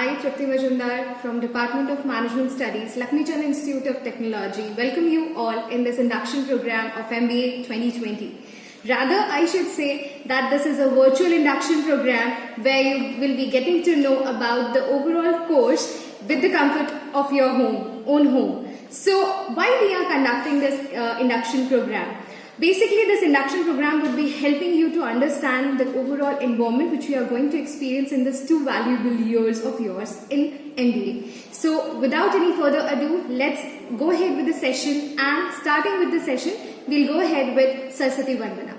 I, Tripti Majumdar from Department of Management Studies, Lakshmi Chand Institute of Technology, welcome you all in this induction program of MBA 2020. Rather, I should say that this is a virtual induction program where you will be getting to know about the overall course with the comfort of your own home. So, why we are conducting this induction program? Basically, this induction program would be helping you to understand the overall environment which you are going to experience in these 2 valuable years of yours in MBA. So, without any further ado, let's go ahead with the session, and starting with the session, we'll go ahead with Saraswati Vandana.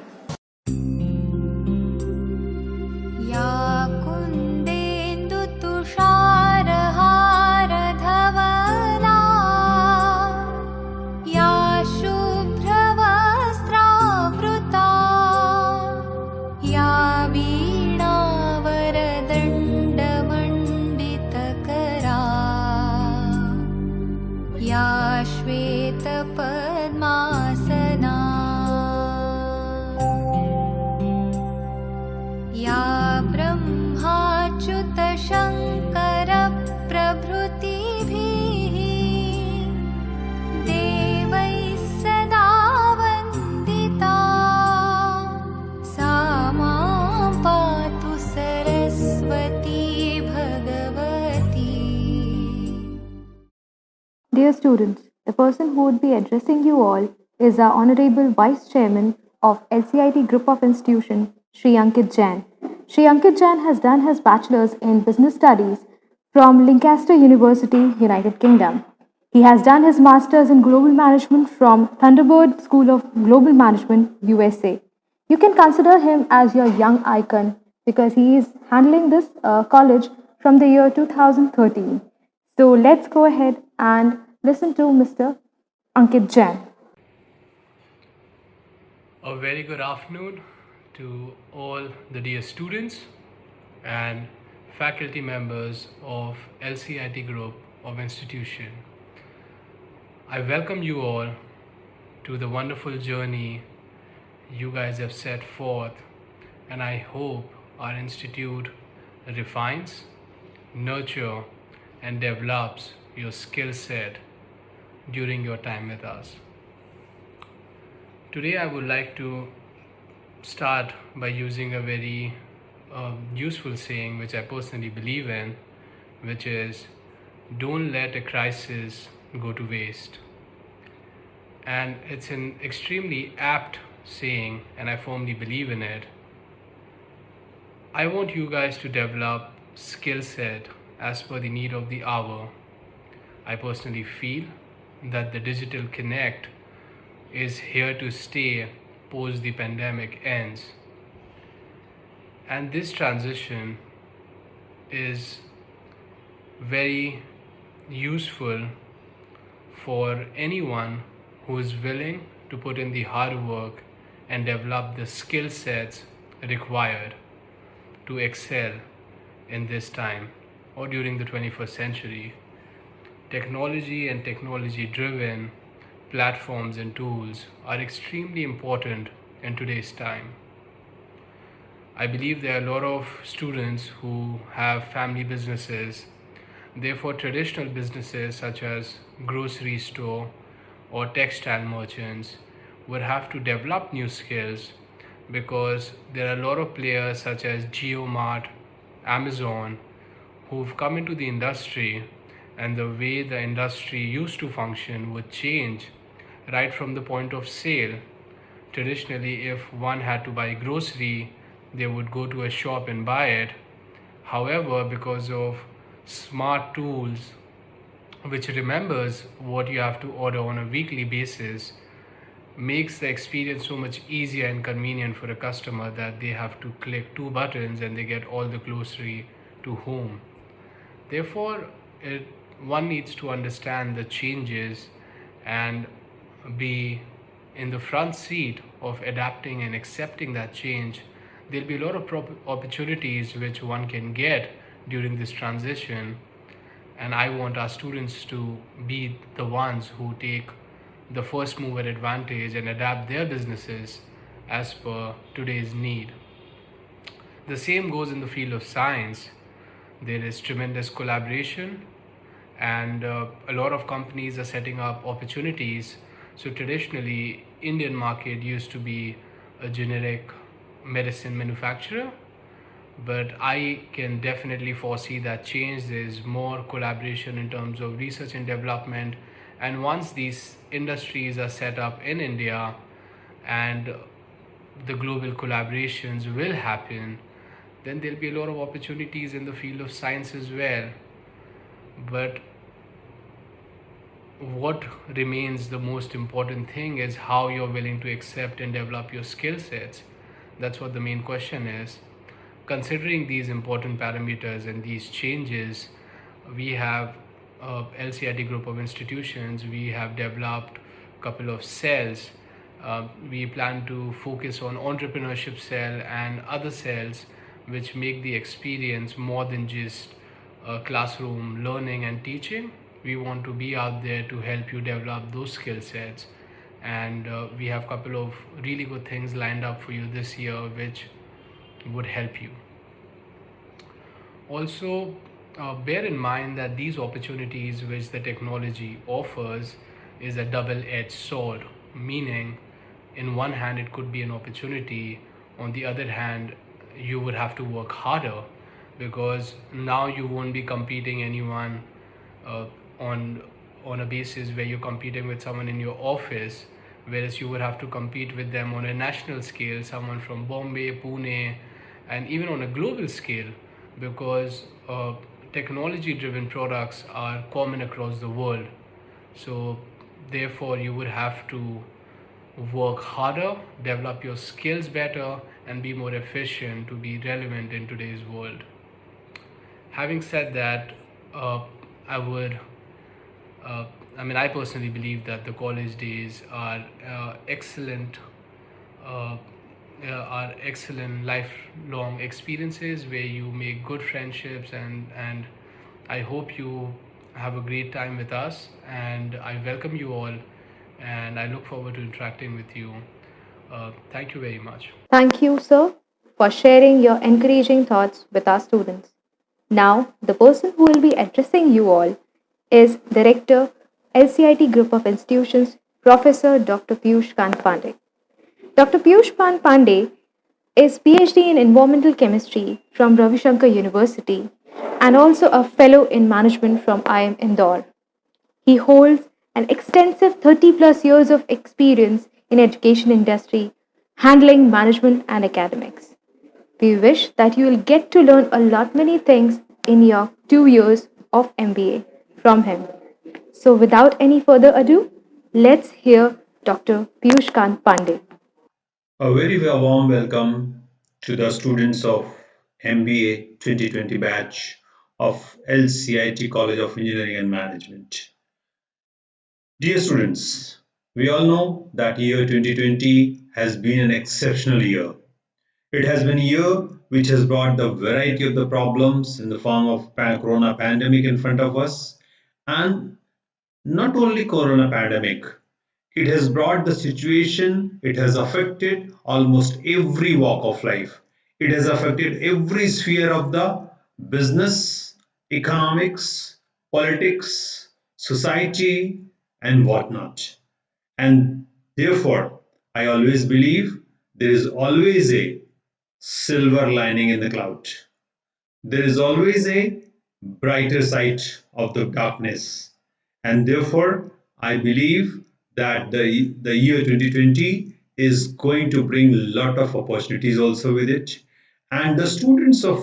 Dear students, the person who would be addressing you all is our Honorable Vice Chairman of LCIT Group of Institution, Sri Ankit Jain. Sri Ankit Jain has done his Bachelor's in Business Studies from Lancaster University, United Kingdom. He has done his Master's in Global Management from Thunderbird School of Global Management, USA. You can consider him as your young icon because he is handling this college from the year 2013. So let's go ahead and listen to Mr. Ankit Jain. A very good afternoon to all the dear students and faculty members of LCIT Group of Institution. I welcome you all to the wonderful journey you guys have set forth, and I hope our institute refines, nurture and develops your skill set during your time with us. Today I would like to start by using a very useful saying which I personally believe in, which is, don't let a crisis go to waste. And it's an extremely apt saying, and I firmly believe in it. I want you guys to develop skill set as per the need of the hour. I personally feel that the digital connect is here to stay post the pandemic ends. And this transition is very useful for anyone who is willing to put in the hard work and develop the skill sets required to excel in this time or during the 21st century. Technology and technology-driven platforms and tools are extremely important in today's time. I believe there are a lot of students who have family businesses. Therefore, traditional businesses such as grocery store or textile merchants would have to develop new skills, because there are a lot of players such as JioMart, Amazon, who've come into the industry, and the way the industry used to function would change right from the point of sale. Traditionally, if one had to buy grocery, they would go to a shop and buy it. However, because of smart tools which remembers what you have to order on a weekly basis, makes the experience so much easier and convenient for a customer that they have to click 2 buttons and they get all the grocery to home. Therefore, one needs to understand the changes and be in the front seat of adapting and accepting that change. There'll be a lot of opportunities which one can get during this transition, and I want our students to be the ones who take the first mover advantage and adapt their businesses as per today's need. The same goes in the field of science. There is tremendous collaboration, and a lot of companies are setting up opportunities. So traditionally, Indian market used to be a generic medicine manufacturer, but I can definitely foresee that change. There's more collaboration in terms of research and development, and once these industries are set up in India and the global collaborations will happen, then there'll be a lot of opportunities in the field of science as well. But what remains the most important thing is how you're willing to accept and develop your skill sets. That's what the main question is. Considering these important parameters and these changes, we have LCIT group of institutions, we have developed a couple of cells. We plan to focus on entrepreneurship cell and other cells which make the experience more than just classroom learning and teaching. We want to be out there to help you develop those skill sets, and we have a couple of really good things lined up for you this year which would help you. Also, bear in mind that these opportunities which the technology offers is a double-edged sword, meaning in one hand it could be an opportunity, on the other hand you would have to work harder, because now you won't be competing anyone uh, on on a basis where you're competing with someone in your office, whereas you would have to compete with them on a national scale, someone from Bombay, Pune, and even on a global scale, because technology driven products are common across the world. So therefore you would have to work harder, develop your skills better, and be more efficient to be relevant in today's world. Having said that, uh, I would uh, I personally believe that the college days uh, are excellent lifelong experiences where you make good friendships, and I hope you have a great time with us, and I welcome you all, and I look forward to interacting with you. Thank you very much. Thank you, sir, for sharing your encouraging thoughts with our students. Now, the person who will be addressing you all is Director, LCIT Group of Institutions, Professor Dr. Piyush Kant Pandey. Dr. Piyush Kant Pandey is PhD in Environmental Chemistry from Ravi Shankar University and also a Fellow in Management from IIM Indore. He holds an extensive 30 plus years of experience in education industry, handling management and academics. We wish that you will get to learn a lot many things in your 2 years of MBA from him. So without any further ado, let's hear Dr. Piyush Kant Pandey. A very warm welcome to the students of MBA 2020 batch of LCIT College of Engineering and Management. Dear students, we all know that year 2020 has been an exceptional year. It has been a year which has brought the variety of the problems in the form of corona pandemic in front of us, and not only corona pandemic, it has brought the situation, it has affected almost every walk of life. It has affected every sphere of the business, economics, politics, society, and whatnot. And therefore, I always believe there is always a silver lining in the cloud. There is always a brighter side of the darkness. And therefore, I believe that the year 2020 is going to bring a lot of opportunities also with it. And the students of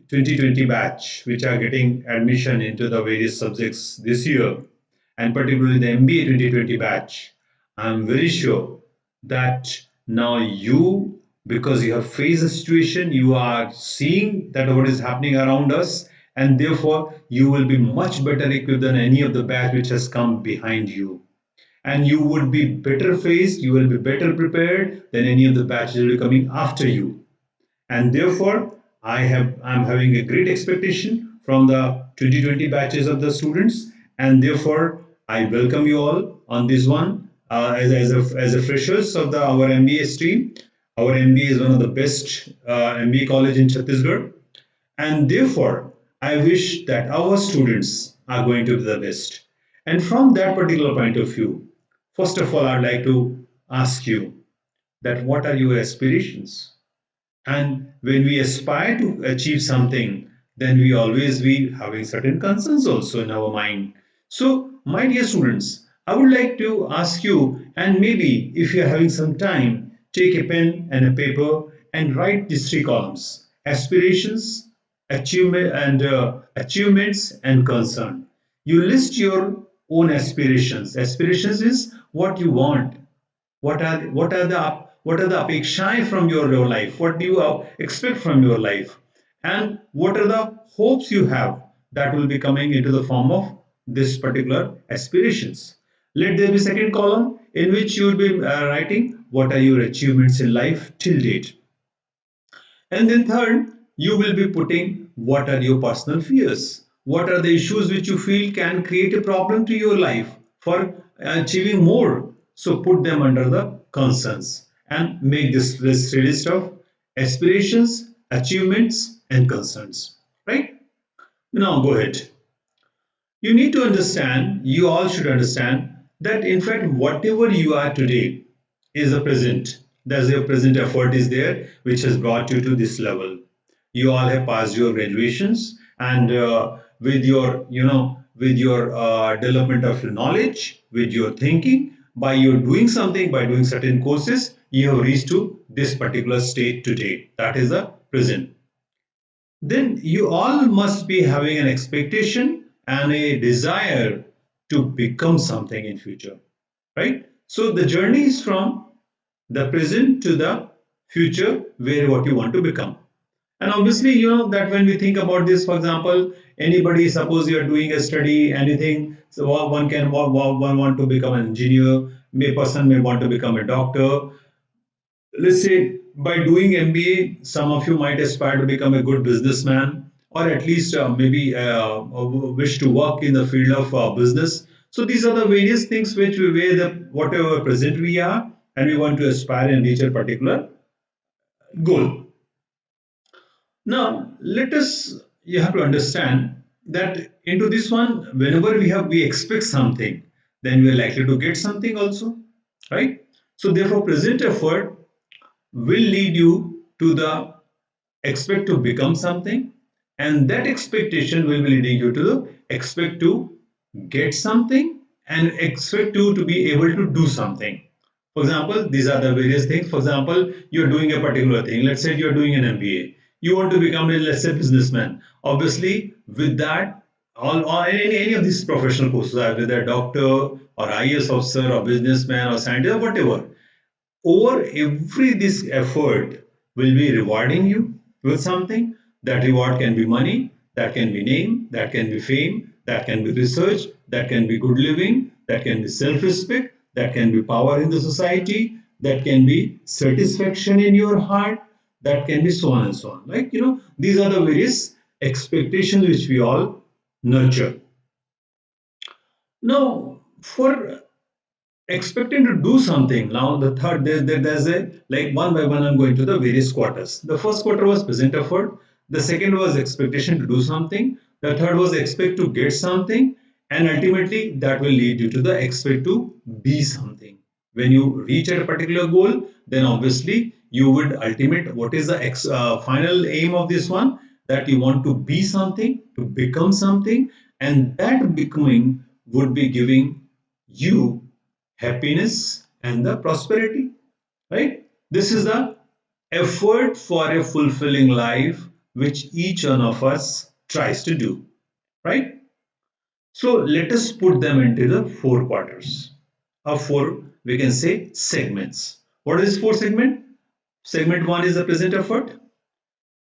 2020 batch, which are getting admission into the various subjects this year, and particularly the MBA 2020 batch, I'm very sure that now you, because you have faced the situation, you are seeing that what is happening around us, and therefore you will be much better equipped than any of the batch which has come behind you. And you would be better faced, you will be better prepared than any of the batches will be coming after you. And therefore I'm having a great expectation from the 2020 batches of the students, and therefore I welcome you all on this one as a freshers of our MBA stream. Our MBA is one of the best MBA college in Chhattisgarh, and therefore I wish that our students are going to be the best. And from that particular point of view, first of all, I'd like to ask you that what are your aspirations? And when we aspire to achieve something, then we always be having certain concerns also in our mind. So, my dear students, I would like to ask you, and maybe if you are having some time, take a pen and a paper and write these three columns: aspirations, achievements, and concern. You list your own aspirations. Aspirations is what you want, what are the apekshaएं from your life, what do you expect from your life, and what are the hopes you have that will be coming into the form of this particular aspirations. Let there be second column in which you will be writing what are your achievements in life till date, and then third, you will be putting what are your personal fears, what are the issues which you feel can create a problem to your life for achieving more. So put them under the concerns and make this list of aspirations, achievements, and concerns. Right? Now go ahead. You need to understand, you all should understand that in fact, whatever you are today is a present. There's your present effort is there, which has brought you to this level. You all have passed your graduations, and with your development of your knowledge, with your thinking, by your doing something, by doing certain courses, you have reached to this particular state today. That is the present. Then you all must be having an expectation and a desire to become something in future, right? So the journey is from the present to the future, where what you want to become. And obviously, you know that when we think about this, for example, anybody, suppose you are doing a study, anything, so one want to become an engineer, may person may want to become a doctor. Let's say by doing MBA, some of you might aspire to become a good businessman, or at least maybe wish to work in the field of business. So these are the various things which we weigh the whatever present we are, and we want to aspire and reach a particular goal. Now, let us, you have to understand that into this one, whenever we expect something, then we are likely to get something also, right? So therefore, present effort will lead you to the expect to become something, and that expectation will be leading you to the expect to get something and expect to be able to do something. For example, these are the various things. For example, you're doing a particular thing. Let's say you're doing an MBA. You want to become a, let's say, businessman. Obviously, with that, all any of these professional courses, whether a doctor or IAS officer or businessman or scientist or whatever, over every this effort will be rewarding you with something. That reward can be money, that can be name, that can be fame, that can be research, that can be good living, that can be self-respect, that can be power in the society, that can be satisfaction in your heart, that can be so on and so on. Like, these are the various expectations which we all nurture. Now, for expecting to do something. Now the third, there's a, like, one by one I'm going to the various quarters. The first quarter was present effort, the second was expectation to do something, the third was expect to get something, and ultimately that will lead you to the expect to be something. When you reach a particular goal, then obviously you would ultimate what is the final aim of this one, that you want to be something, to become something, and that becoming would be giving you happiness and the prosperity, right? This is the effort for a fulfilling life which each one of us tries to do, right? So let us put them into the four quarters, or four, we can say, segments. What is four segment? Segment one is the present effort.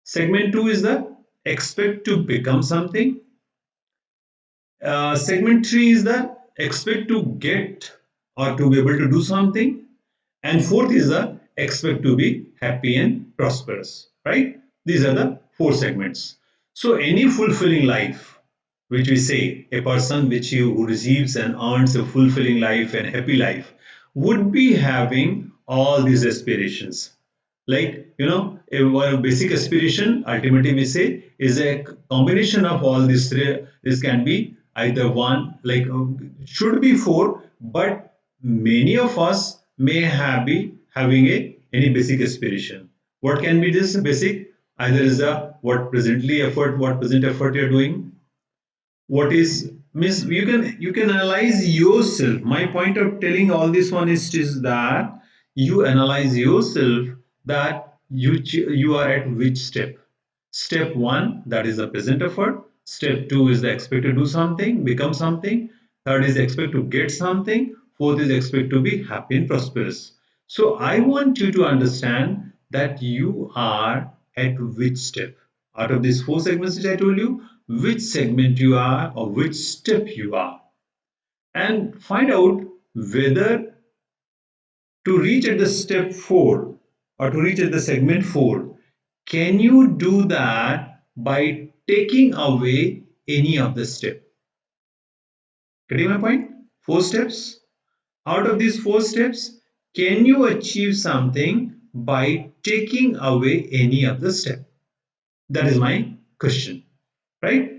Segment two is the expect to become something. Segment three is the expect to get or to be able to do something. And fourth is the expect to be happy and prosperous, right? These are the four segments. So any fulfilling life, which we say a person who receives and earns a fulfilling life and happy life, would be having all these aspirations. Like, a basic aspiration, ultimately we say, is a combination of all these three. This can be either one, like should be four, but many of us may have be having a any basic aspiration. What can be this basic? Either is the what present effort you're doing, what is means you can analyze yourself. My point of telling all this one is that you analyze yourself, that you are at which step. Step 1, that is the present effort. Step 2 is the expect to do something, become something. Third is expect to get something. Fourth is expect to be happy and prosperous. So I want you to understand that you are at which step. Out of these four segments which I told you, which segment you are or which step you are. And find out whether to reach at the step 4 or to reach at the segment 4, can you do that by taking away any of the step? Getting my point? 4 steps. Out of these 4 steps, can you achieve something by taking away any of the step? That is my question, right?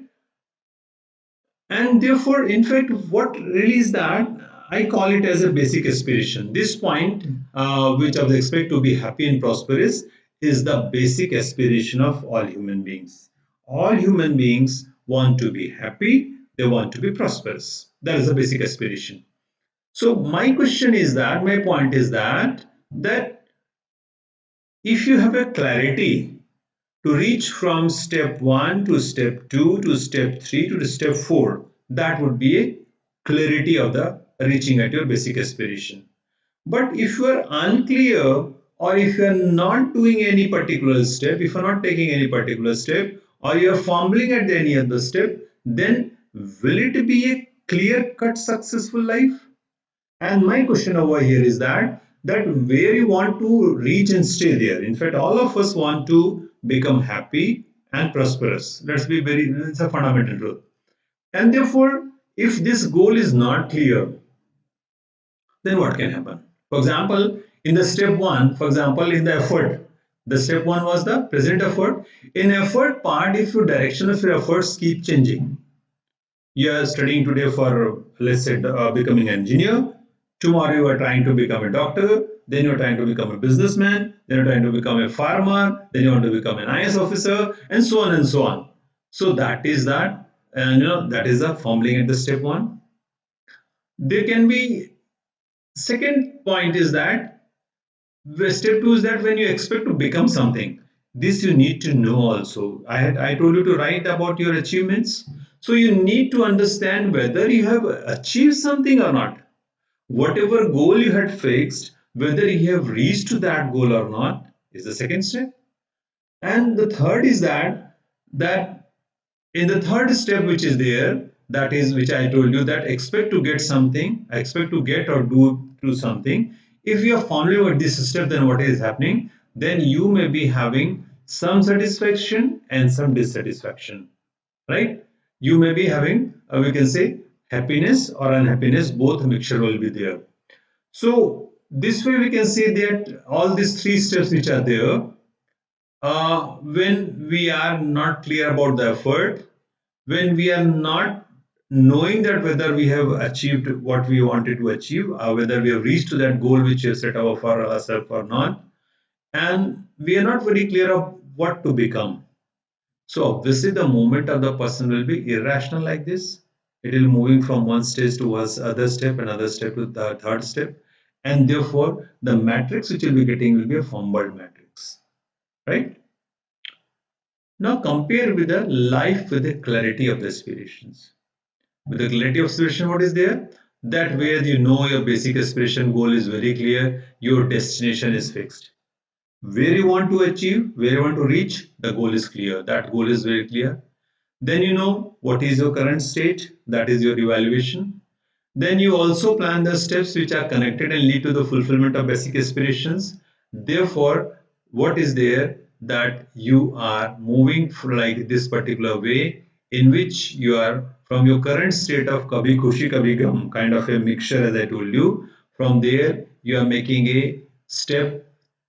And therefore, in fact, what really is that? I call it as a basic aspiration. This point, which I expect to be happy and prosperous, is the basic aspiration of all human beings. All human beings want to be happy, they want to be prosperous. That is the basic aspiration. So my question is that, my point is that if you have a clarity to reach from step 1 to step 2 to step 3 to step 4, that would be a clarity of the reaching at your basic aspiration. But if you are unclear, or if you are not doing any particular step, if you are not taking any particular step, or you are fumbling at any other step, then will it be a clear cut successful life? And my question over here is that where you want to reach and stay there. In fact, all of us want to become happy and prosperous. Let's be very, it's a fundamental truth. And therefore, if this goal is not clear, then what can happen? For example, in the step 1, for example, in the effort, the step 1 was the present effort. In effort part, if your direction of your efforts keep changing, you are studying today for, let's say, becoming an engineer. Tomorrow you are trying to become a doctor, then you're trying to become a businessman, then you're trying to become a farmer, then you want to become an IS officer, and so on and so on. So that is that, and that is the fumbling at the step 1. There can be second point is that step 2 is that when you expect to become something, this you need to know also. I told you to write about your achievements. So you need to understand whether you have achieved something or not. Whatever goal you had fixed, whether you have reached to that goal or not, is the second step. And the third is that in the third step which is there, that is which I told you, that expect to get something, expect to get or do something. If you are following with this step, then what is happening? Then you may be having some satisfaction and some dissatisfaction, right? You may be having, we can say, happiness or unhappiness, both mixture will be there. So this way we can say that all these 3 steps which are there, when we are not clear about the effort, when we are not knowing that whether we have achieved what we wanted to achieve, or whether we have reached to that goal which we have set out for ourselves or not, and we are not very clear of what to become. So obviously the movement of the person will be irrational like this. It will moving from one stage to other step, another step to the third step, and therefore the matrix which will be getting will be a fumbled matrix, right? Now compare with the life with the clarity of the aspirations. With the clarity of aspiration, what is there? That where you know your basic aspiration goal is very clear, your destination is fixed. Where you want to achieve, where you want to reach, the goal is clear. That goal is very clear. Then you know what is your current state, that is your evaluation. Then you also plan the steps which are connected and lead to the fulfillment of basic aspirations. Therefore, what is there, that you are moving like this particular way, in which you are from your current state of kabhi khushi kabhi gum, kind of a mixture, as I told you. From there you are making a step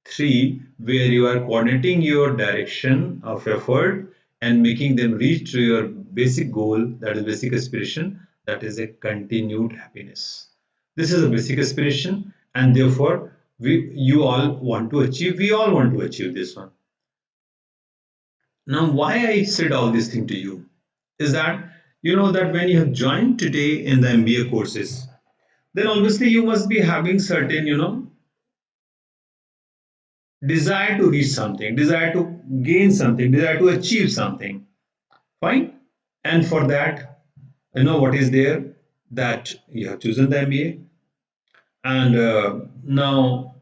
3, where you are coordinating your direction of effort and making them reach to your basic goal, that is basic aspiration, that is a continued happiness. This is a basic aspiration, and therefore we all want to achieve this one. Now, why I said all this thing to you is that you know that when you have joined today in the MBA courses, then obviously you must be having certain, desire to reach something, desire to gain something, desire to achieve something. Fine. And for that, what is there, that you have chosen the MBA, and now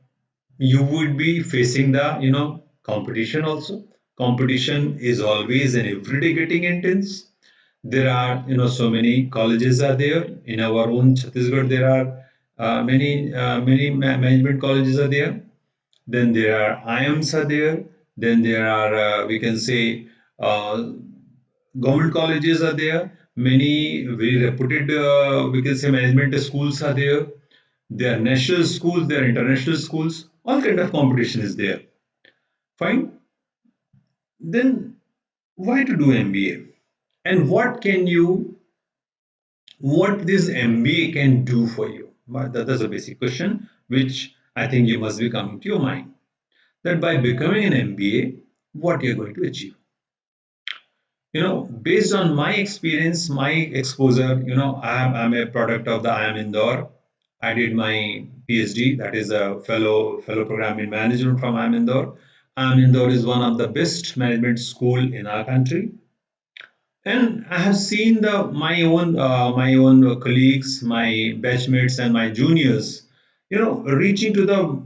you would be facing the competition also. Competition is always and every day getting intense. There are so many colleges are there in our own Chhattisgarh. There are many management colleges are there. Then there are IIMs are there. Then there are we can say government colleges are there. Many very reputed we can say management schools are there. There are national schools, there are international schools. All kind of competition is there. Fine. Then why to do MBA? And what this MBA can do for you? That's a basic question which I think you must be coming to your mind. That by becoming an MBA, what you're going to achieve. Based on my experience, my exposure, I'm a product of the IIM Indore. I did my PhD, that is a fellow program in management from IIM Indore. IIM Indore is one of the best management school in our country. And I have seen my own colleagues, my batchmates, and my juniors, reaching to the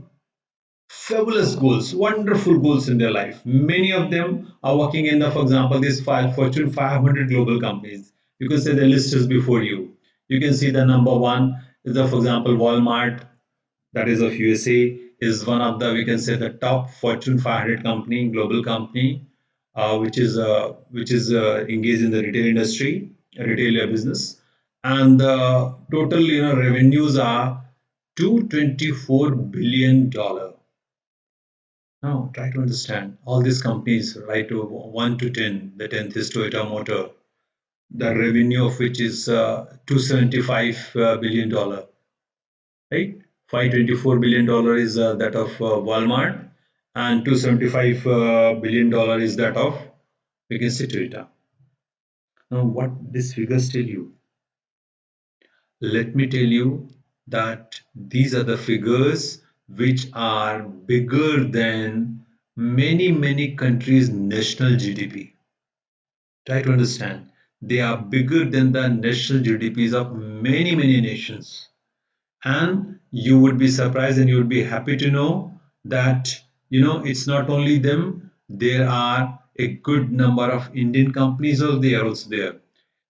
fabulous goals, wonderful goals in their life. Many of them are working in the, for example, these Fortune 500 global companies. You can say the list is before you. You can see the number one is the, for example, Walmart, that is of USA, is one of the, we can say, the top Fortune 500 company, global company, which is engaged in the retail industry, retail business, and the total revenues are $224 billion. Now try to understand all these companies, right, to 1 to 10. The 10th is Toyota Motor, the revenue of which is $275 billion, right? $524 billion is that of Walmart, and $275 billion is that of, we can say, Toyota. Now, what these figures tell you? Let me tell you that these are the figures which are bigger than many countries' national GDP. Try to understand. They are bigger than the national GDPs of many nations. And you would be surprised and you would be happy to know that it's not only them. There are a good number of Indian companies also there.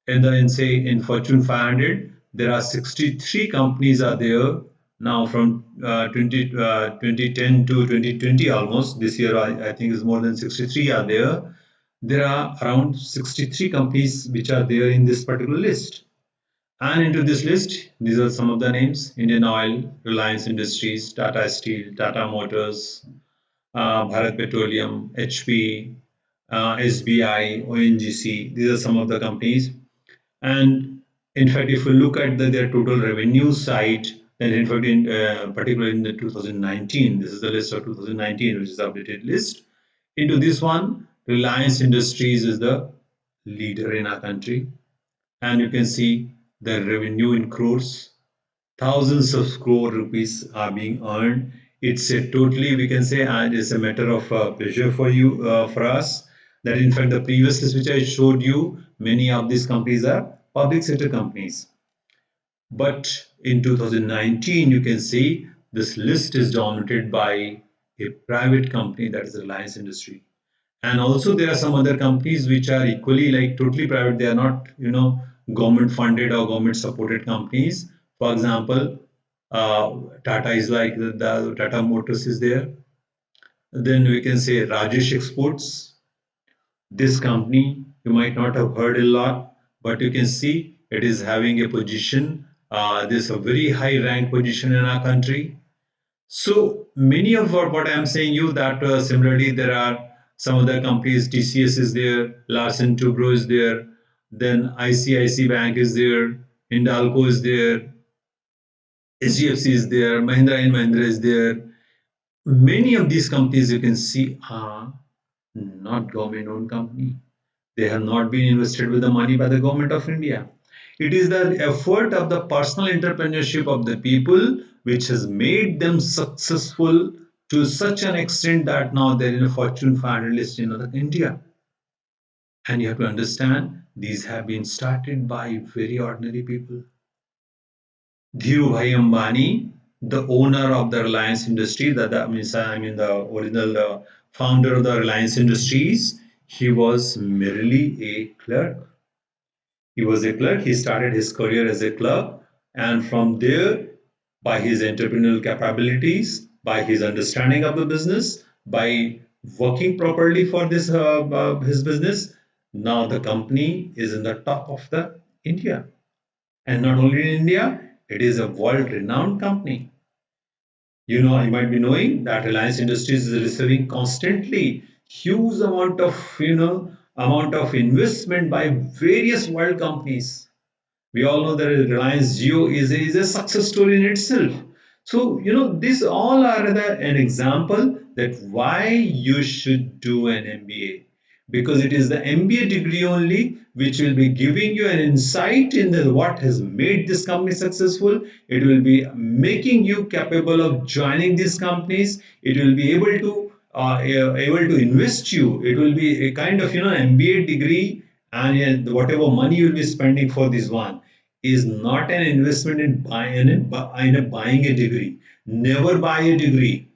And in say in Fortune 500, there are 63 companies are there now from 2010 to 2020. Almost this year, I think is more than 63 are there. There are around 63 companies which are there in this particular list. And into this list, these are some of the names: Indian Oil, Reliance Industries, Tata Steel, Tata Motors, Bharat Petroleum, HP, SBI, ONGC. These are some of the companies. And in fact, if you look at their total revenue side, then in fact, particularly in the 2019, this is the list of 2019, which is the updated list. Into this one, Reliance Industries is the leader in our country, and you can see the revenue in crores. Thousands of crore rupees are being earned. It's a totally, we can say, and it's a matter of pleasure for you, for us, that in fact the previous list which I showed you, many of these companies are public sector companies. But in 2019, you can see this list is dominated by a private company, that is Reliance Industry. And also there are some other companies which are equally like totally private. They are not government funded or government supported companies. For example, Tata is like the Tata Motors is there. Then we can say Rajesh Exports. This company you might not have heard a lot, but you can see it is having a position. This a very high rank position in our country. So many of what I'm saying you that similarly there are some other companies, TCS is there, Larsen Toubro is there, then ICICI Bank is there, Hindalco is there, HDFC is there, Mahindra and Mahindra is there. Many of these companies you can see are not government-owned company. They have not been invested with the money by the government of India. It is the effort of the personal entrepreneurship of the people which has made them successful to such an extent that now they're in a Fortune 500 list in India. And you have to understand these have been started by very ordinary people. Dhirubhai Ambani, the owner of the Reliance Industry, that means I mean the original founder of the Reliance Industries, he was merely a clerk. He was a clerk. He started his career as a clerk, and from there, by his entrepreneurial capabilities, by his understanding of the business, by working properly for this his business, now the company is in the top of the India, and not only in India, it is a world-renowned company. You know, you might be knowing that Reliance Industries is receiving constantly huge amount of amount of investment by various world companies. We all know that Reliance Jio is a success story in itself. So, these all are an example that why you should do an MBA. Because it is the MBA degree only which will be giving you an insight in what has made this company successful. It will be making you capable of joining these companies. It will be able to invest you. It will be a kind of MBA degree, and whatever money you'll be spending for this one is not an investment in buying a degree. Never buy a degree.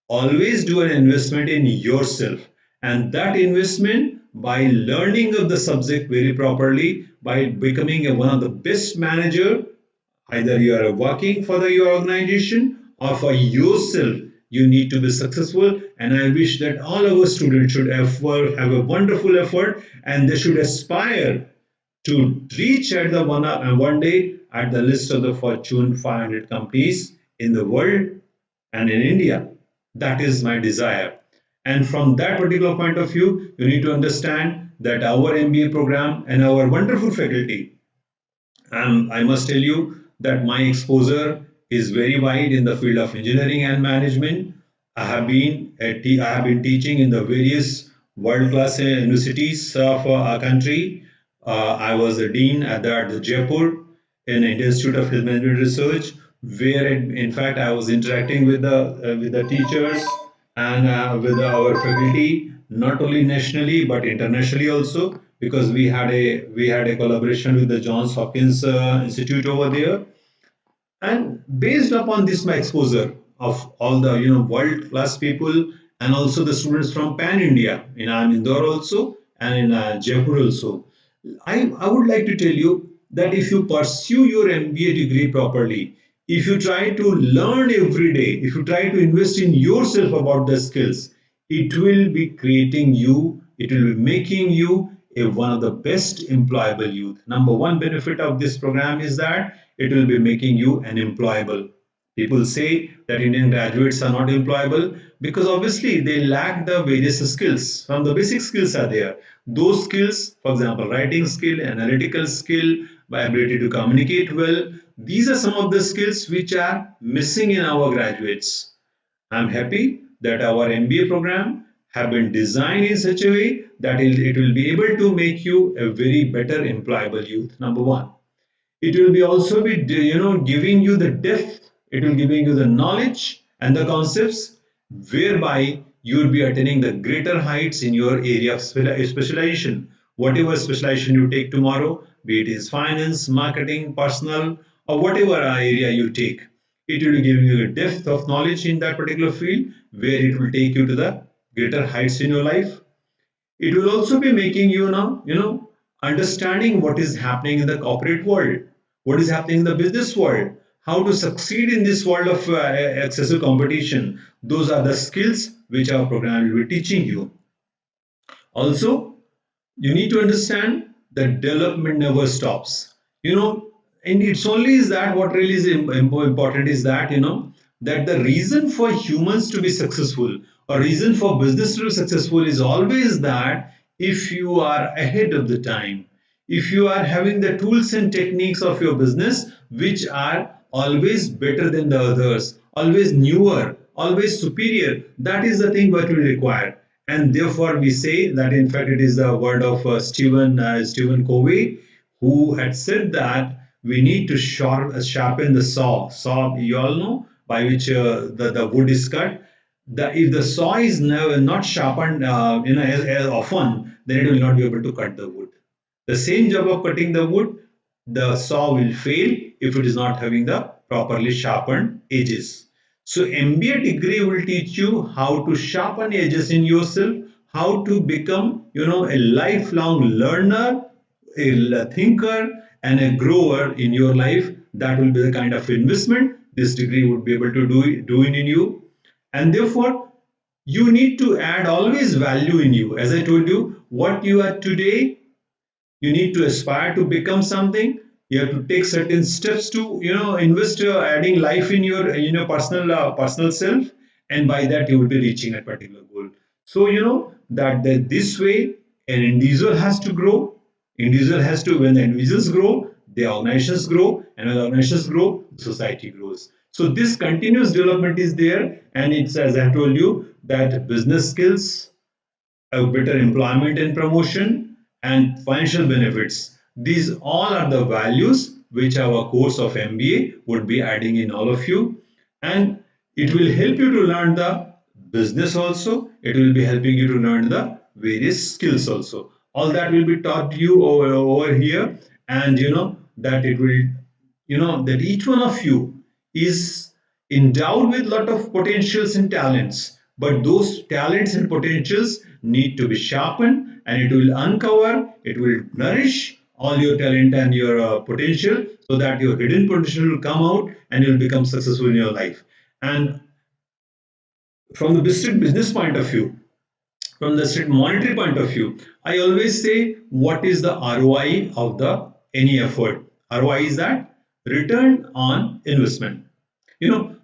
Always do an investment in yourself, and that investment by learning of the subject very properly, by becoming one of the best manager. Either you are working for your organization or for yourself, you need to be successful. And I wish that all our students should have a wonderful effort, and they should aspire to reach at the one day at the list of the Fortune 500 companies in the world and in India. That is my desire. And from that particular point of view, you need to understand that our MBA program and our wonderful faculty, I must tell you that my exposure is very wide in the field of engineering and management. I have been teaching in the various world-class universities of our country. I was a dean at the Jaipur in Indian Institute of Health Management Research, where in fact I was interacting with the teachers and with our faculty, not only nationally but internationally also, because we had a collaboration with the Johns Hopkins Institute over there. And based upon this my exposure of all the world class people, and also the students from pan India, I'm Indore also, and in Jaipur also, I would like to tell you that if you pursue your MBA degree properly, if you try to learn every day, if you try to invest in yourself about the skills, it will be creating you, it will be making you one of the best employable youth. Number one benefit of this program is that it will be making you an employable. People say that Indian graduates are not employable because obviously they lack the various skills. From the basic skills are there. Those skills, for example, writing skill, analytical skill, by ability to communicate well, these are some of the skills which are missing in our graduates. I'm happy that our MBA program have been designed in such a way that it will be able to make you a very better employable youth. Number one, it will be also be giving you the depth. It will giving you the knowledge and the concepts, whereby you will be attaining the greater heights in your area of specialization. Whatever specialization you take tomorrow, be it is finance, marketing, personal, or whatever area you take, it will give you a depth of knowledge in that particular field, where it will take you to the greater heights in your life. It will also be making you now understanding what is happening in the corporate world, what is happening in the business world, how to succeed in this world of excessive competition. Those are the skills which our program will be teaching you. Also, you need to understand that development never stops. And it's only is that what really is important is that that the reason for humans to be successful or reason for business to be successful is always that if you are ahead of the time, if you are having the tools and techniques of your business which are always better than the others, always newer, always superior, that is the thing what we require. And therefore we say that in fact it is the word of Stephen Covey, who had said that we need to sharpen the saw you all know, by which the wood is cut. If the saw is never not sharpened as often, then it will not be able to cut the wood. The same job of cutting the wood, the saw will fail if it is not having the properly sharpened edges. So MBA degree will teach you how to sharpen edges in yourself, how to become, a lifelong learner, a thinker, and a grower in your life. That will be the kind of investment this degree would be able to do in you. And therefore, you need to add always value in you. As I told you, what you are today, you need to aspire to become something. You have to take certain steps to invest adding life in your personal self, and by that you will be reaching a particular goal. So that this way an individual has to grow. Individual has to When the individuals grow, the organizations grow, and when the organizations grow, society grows. So this continuous development is there, and it's, as I told you, that business skills, a better employment and promotion, and financial benefits. These all are the values which our course of MBA would be adding in all of you. And it will help you to learn the business also. It will be helping you to learn the various skills also. All that will be taught to you over here. And that it will, that each one of you is endowed with lot of potentials and talents, but those talents and potentials need to be sharpened, and it will uncover, it will nourish all your talent and your potential, so that your hidden potential will come out and you'll become successful in your life. And from the business point of view, from the strict monetary point of view, I always say, what is the ROI of the any effort? ROI is that return on investment.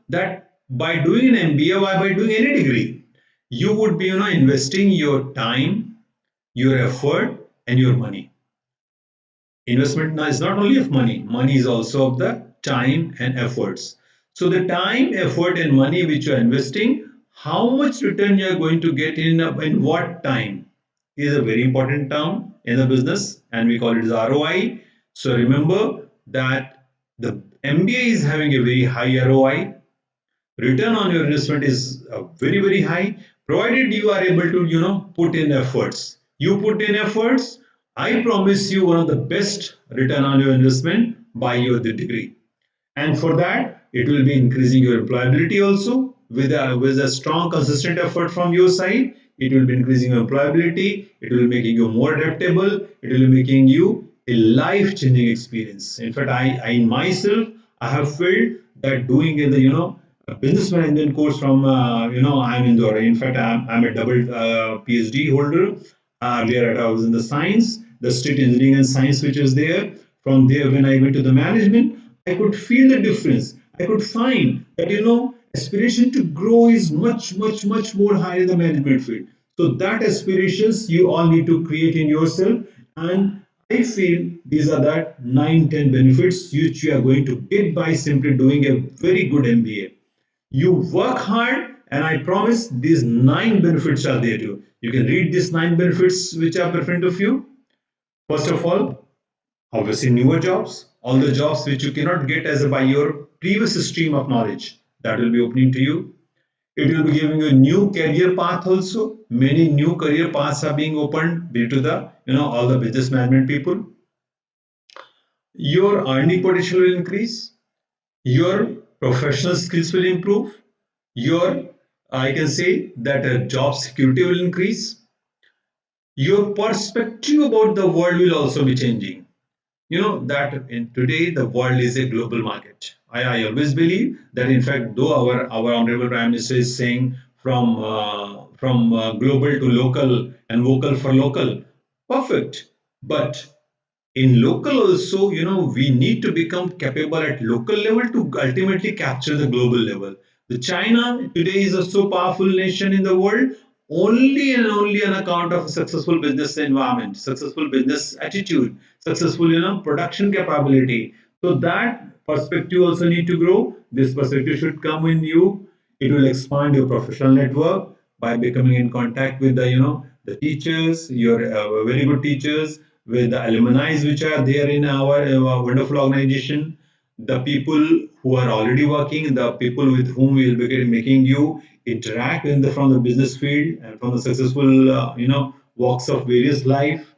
That by doing an MBA or by doing any degree, you would be investing your time, your effort, and your money. Investment is not only of money, money is also of the time and efforts. So the time, effort, and money which you are investing, how much return you are going to get in what time is a very important term in the business, and we call it as ROI. So remember that the MBA is having a very high ROI. Return on your investment is very, very high, provided you are able to put in efforts. You put in efforts, I promise you one of the best return on your investment by your degree. And for that, it will be increasing your employability also. With a strong consistent effort from your side, it will be increasing your employability, it will be making you more adaptable, it will be making you a life changing experience. In fact, I myself, I have felt that doing the a business management course from I'm Indore. In fact, I'm a double PhD holder. Earlier I was in the science, the state engineering and science which is there. From there, when I went to the management, I could feel the difference. I could find that aspiration to grow is much, much, much more higher in the management field. So that aspirations you all need to create in yourself, and I feel these are the 9, 10 benefits which you are going to get by simply doing a very good MBA. You work hard, and I promise these 9 benefits are there too. You can read these 9 benefits which are preferred of you. First of all, obviously newer jobs, all the jobs which you cannot get as by your previous stream of knowledge, that will be opening to you. It will be giving you a new career path also. Many new career paths are being opened due to the all the business management people. Your earning potential will increase, your professional skills will improve, your I can say that job security will increase, your perspective about the world will also be changing. That in today the world is a global market. I always believe that in fact, though our honorable prime minister is saying from global to local and vocal for local, perfect, but in local also, we need to become capable at local level to ultimately capture the global level. The China today is a so powerful nation in the world only and only on account of a successful business environment, successful business attitude, successful production capability. So that perspective also need to grow. This perspective should come in you. It will expand your professional network by becoming in contact with the teachers, your very good teachers, with the alumni which are there in our wonderful organization, the people who are already working, the people with whom we will be making you interact from the business field and from the successful walks of various life.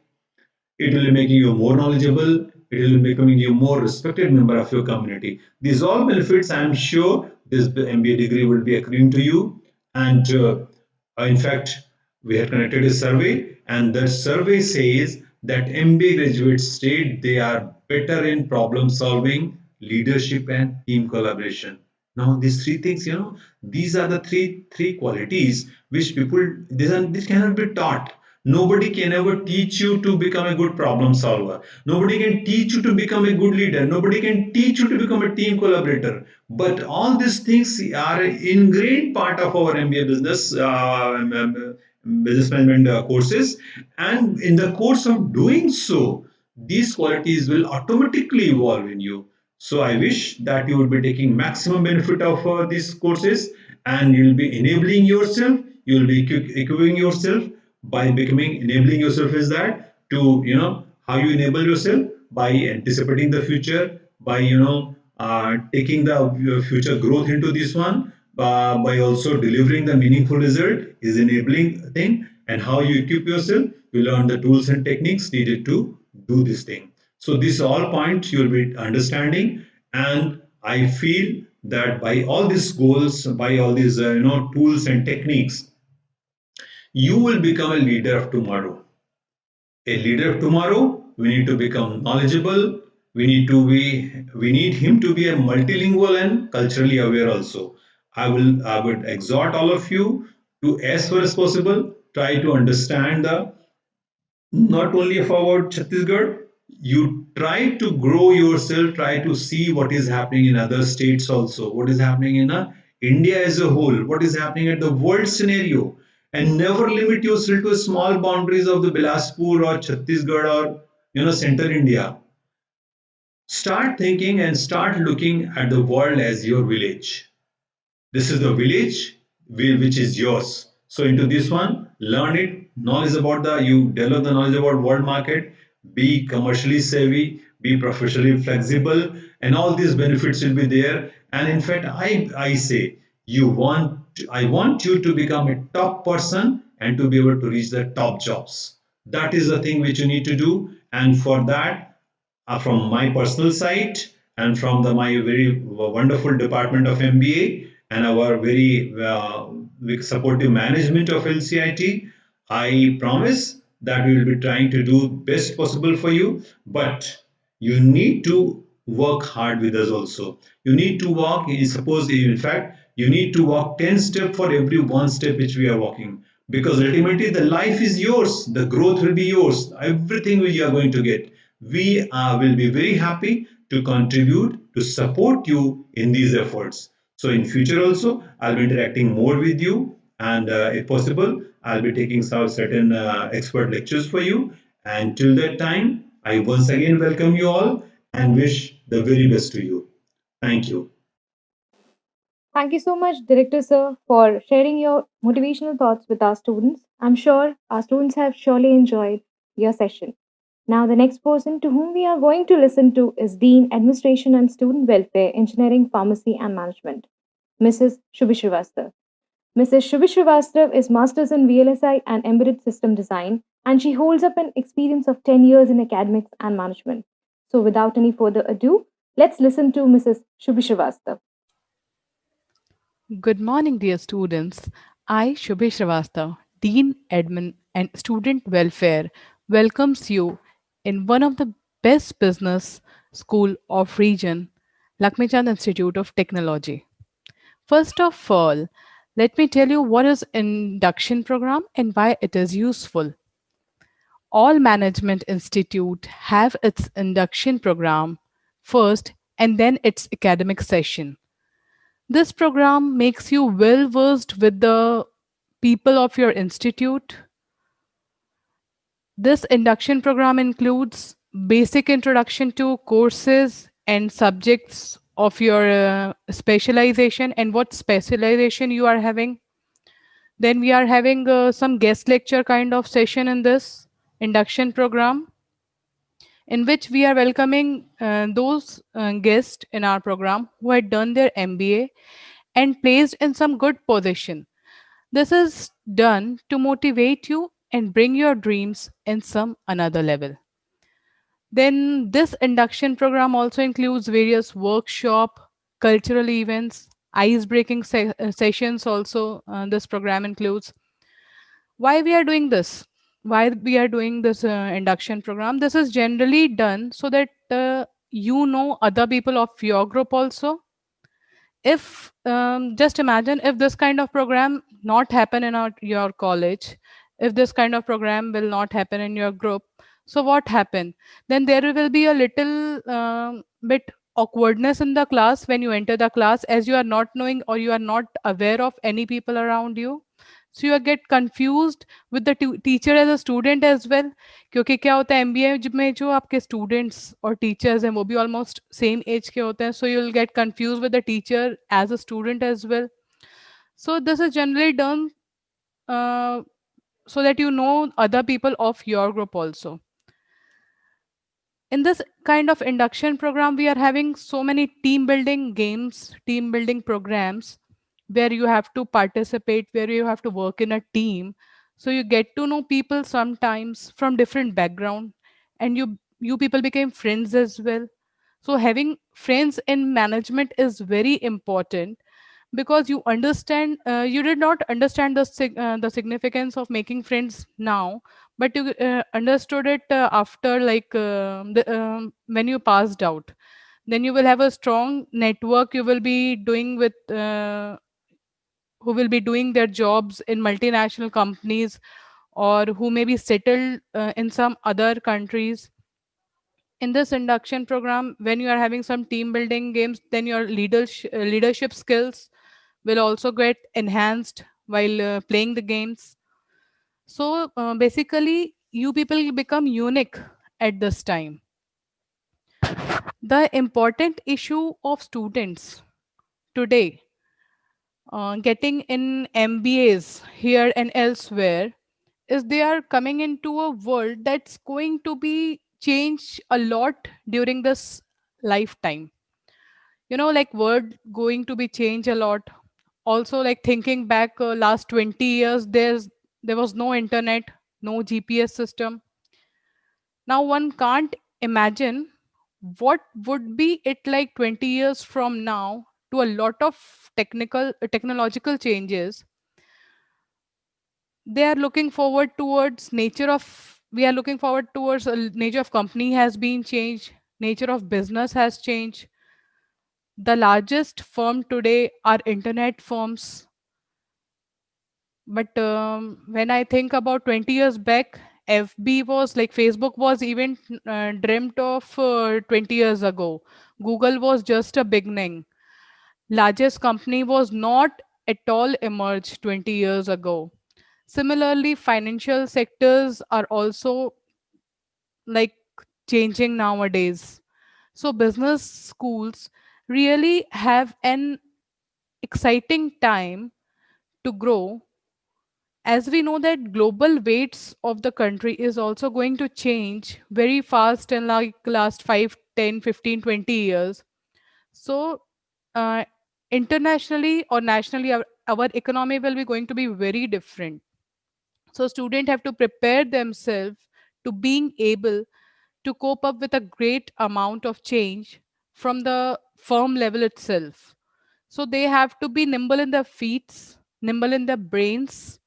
It will be making you more knowledgeable. It will be becoming you more respected member of your community. These all benefits, I am sure, this MBA degree will be accruing to you. And in fact, we had conducted a survey, and that survey says that MBA graduates state they are better in problem solving, leadership, and team collaboration. Now, these three things, these are the three qualities which people this cannot be taught. Nobody can ever teach you to become a good problem solver. Nobody can teach you to become a good leader. Nobody can teach you to become a team collaborator. But all these things are an ingrained part of our MBA business management courses. And in the course of doing so, these qualities will automatically evolve in you. So I wish that you would be taking maximum benefit of these courses, and you'll be enabling yourself. You'll be equipping yourself by becoming enabling yourself is that to how you enable yourself by anticipating the future, by taking the future growth into this one, by also delivering the meaningful result is enabling thing, and how you equip yourself, you learn the tools and techniques needed to do this thing. So these all points you'll be understanding, and I feel that by all these goals, by all these tools and techniques, you will become a leader of tomorrow. A leader of tomorrow, we need to become knowledgeable. We need him to be a multilingual and culturally aware also. I would exhort all of you to, as far as possible, try to understand the not only about Chhattisgarh, you try to grow yourself, try to see what is happening in other states also, what is happening in India as a whole, what is happening at the world scenario, and never limit yourself to small boundaries of the Bilaspur or Chhattisgarh or central India. Start thinking and start looking at the world as your village. This is the village which is yours. So into this one, learn it, knowledge about you develop the knowledge about world market, be commercially savvy, be professionally flexible, and all these benefits will be there. And in fact, I say I want you to become a top person and to be able to reach the top jobs. That is the thing which you need to do. And for that, from my personal side and from my very wonderful department of MBA and our very supportive management of LCIT, I promise that we will be trying to do best possible for you. But you need to work hard with us also. You need to walk. Suppose in fact you need to walk 10 steps for every one step which we are walking, because ultimately the life is yours, the growth will be yours, everything we are going to get. We will be very happy to contribute to support you in these efforts. So in future also I'll be interacting more with you, and if possible I'll be taking some certain expert lectures for you. And till that time, I once again welcome you all and wish the very best to you. Thank you. Thank you so much, Director Sir, for sharing your motivational thoughts with our students. I'm sure our students have surely enjoyed your session. Now, the next person to whom we are going to listen to is Dean, Administration and Student Welfare, Engineering, Pharmacy and Management, Mrs. Shubhi Srivastav. Mrs. Shubhi Srivastav is Masters in VLSI and Embedded System Design, and she holds up an experience of 10 years in academics and management. So, without any further ado, let's listen to Mrs. Shubhi Srivastav. Good morning, dear students. I, Shubhi Srivastava, Dean Admin and Student Welfare, welcomes you in one of the best business school of region, Lakshmichand Institute of Technology. First of all, let me tell you what is induction program and why it is useful. All management institute have its induction program first and then its academic session. This program makes you well versed with the people of your institute. This induction program includes basic introduction to courses and subjects of your specialization and what specialization you are having. Then we are having some guest lecture kind of session in this induction program, in which we are welcoming those guests in our program who had done their MBA and placed in some good position. This is done to motivate you and bring your dreams in some another level. Then this induction program also includes various workshop, cultural events, ice breaking sessions also. This program includes. Why we are doing this? Why we are doing this induction program? This is generally done so that you know other people of your group also. If just imagine if this kind of program not happen in your college, if this kind of program will not happen in your group, so what happen? Then there will be a little bit awkwardness in the class when you enter the class, as you are not knowing or you are not aware of any people around you. So you get confused with the teacher as a student as well. क्योंकि क्या होता है MBA में जो आपके students और teachers हैं वो भी ऑलमोस्ट सेम एज के होते हैं, so you will get confuse with the teacher as a student as well. So this is generally done so that you know other people of your group also. In this kind of induction program, we are having so many team building games, team building programs where you have to participate, where you have to work in a team. So you get to know people sometimes from different background, and you people became friends as well. So having friends in management is very important, because you understand you did not understand the significance of making friends now, but you understood it after like when you passed out. Then you will have a strong network you will be doing with who will be doing their jobs in multinational companies, or who may be settled in some other countries. In this induction program, when you are having some team building games, then your leadership skills will also get enhanced while playing the games. So basically, you people become unique at this time. The important issue of students today getting in MBAs here and elsewhere is they are coming into a world that's going to be changed a lot during this lifetime. Like word going to be changed a lot. Also, like thinking back last 20 years, there was no internet, no GPS system. Now one can't imagine what would be it like 20 years from now, to a lot of technological changes. They are looking forward towards nature of we are looking forward towards nature of company has been changed, nature of business has changed. The largest firm today are internet firms. But when I think about 20 years back, FB was like Facebook was even dreamt of 20 years ago. Google was just a beginning. Largest company was not at all emerged 20 years ago. Similarly, financial sectors are also like changing nowadays. So business schools really have an exciting time to grow, as we know that global weights of the country is also going to change very fast in like last 5, 10, 15, 20 years. So uh, internationally or nationally, our economy will be going to be very different. So students have to prepare themselves to being able to cope up with a great amount of change from the firm level itself. So they have to be nimble in their feet, nimble in their brains,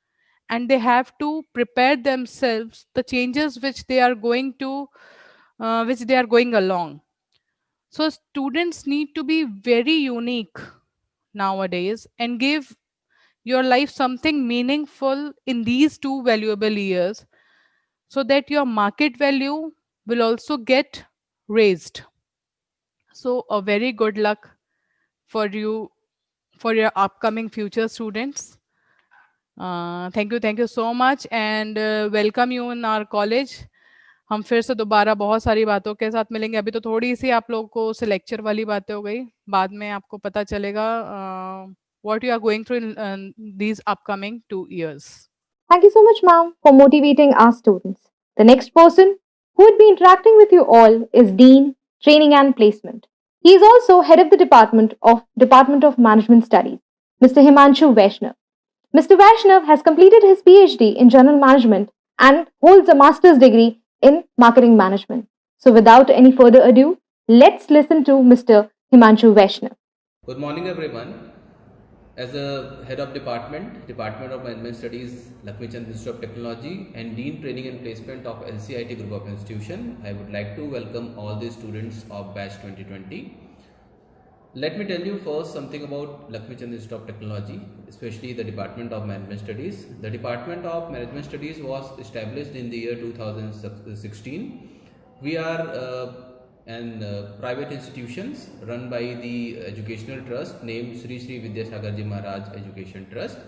and they have to prepare themselves the changes which they are going along. So students need to be very unique nowadays and give your life something meaningful in these 2 valuable years, so that your market value will also get raised. So a very good luck for you for your upcoming future students. Thank you so much and welcome you in our college. हम फिर से दोबारा बहुत सारी बातों के साथ मिलेंगे. अभी तो थोड़ी सी आप लोगों को से लेक्चर वाली बातें हो गई. बाद में आपको पता चलेगा what you are going through in these upcoming 2 years. Thank you so much, ma'am, for motivating our students. The next person who would be interacting with you all is Dean, Training and Placement. He is also head of the Department of Management Studies, Mr. Himanshu Vaishnav. Mr. Vaishnav has completed his PhD in General Management and holds a master's degree in Marketing Management. So, without any further ado, let's listen to Mr. Himanshu Vaishnav. Good morning, everyone. As a head of Department of Management Studies, Lakshmi Chand Institute of Technology, and Dean Training and Placement of LCIT Group of Institution, I would like to welcome all the students of Batch 2020. Let me tell you first something about Lakshmi Chand Institute of Technology, especially the Department of Management Studies. The Department of Management Studies was established in the year 2016. We are private institutions run by the educational trust named Sri Sri Vidyasagar Ji Maharaj Education Trust,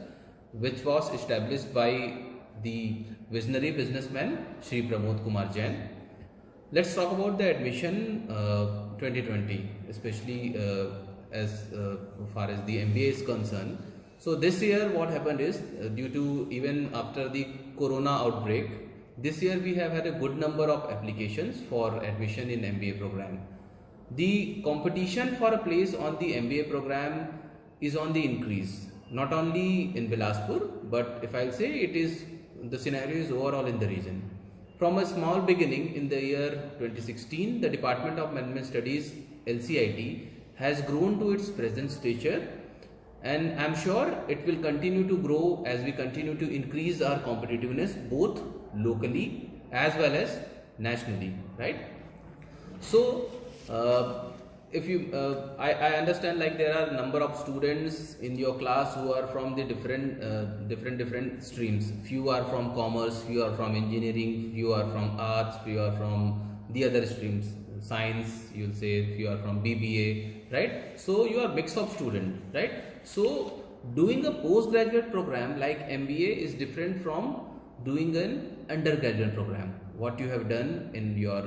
which was established by the visionary businessman Sri Pramod Kumar Jain. Let's talk about the admission 2020, especially as far as the MBA is concerned. So this year what happened is due to even after the corona outbreak, this year we have had a good number of applications for admission in MBA program. The competition for a place on the MBA program is on the increase, not only in Bilaspur, but if I'll say it is, the scenario is overall in the region. From a small beginning in the year 2016, the Department of Management Studies LCIT has grown to its present stature, and I'm sure it will continue to grow as we continue to increase our competitiveness both locally as well as nationally, right? So if you I understand like there are a number of students in your class who are from the different streams. Few are from commerce, few are from engineering, few are from arts, few are from the other streams, science, you'll say, few are from BBA, right? So you are mix of student, right? So doing a postgraduate program like MBA is different from doing an undergraduate program, what you have done in your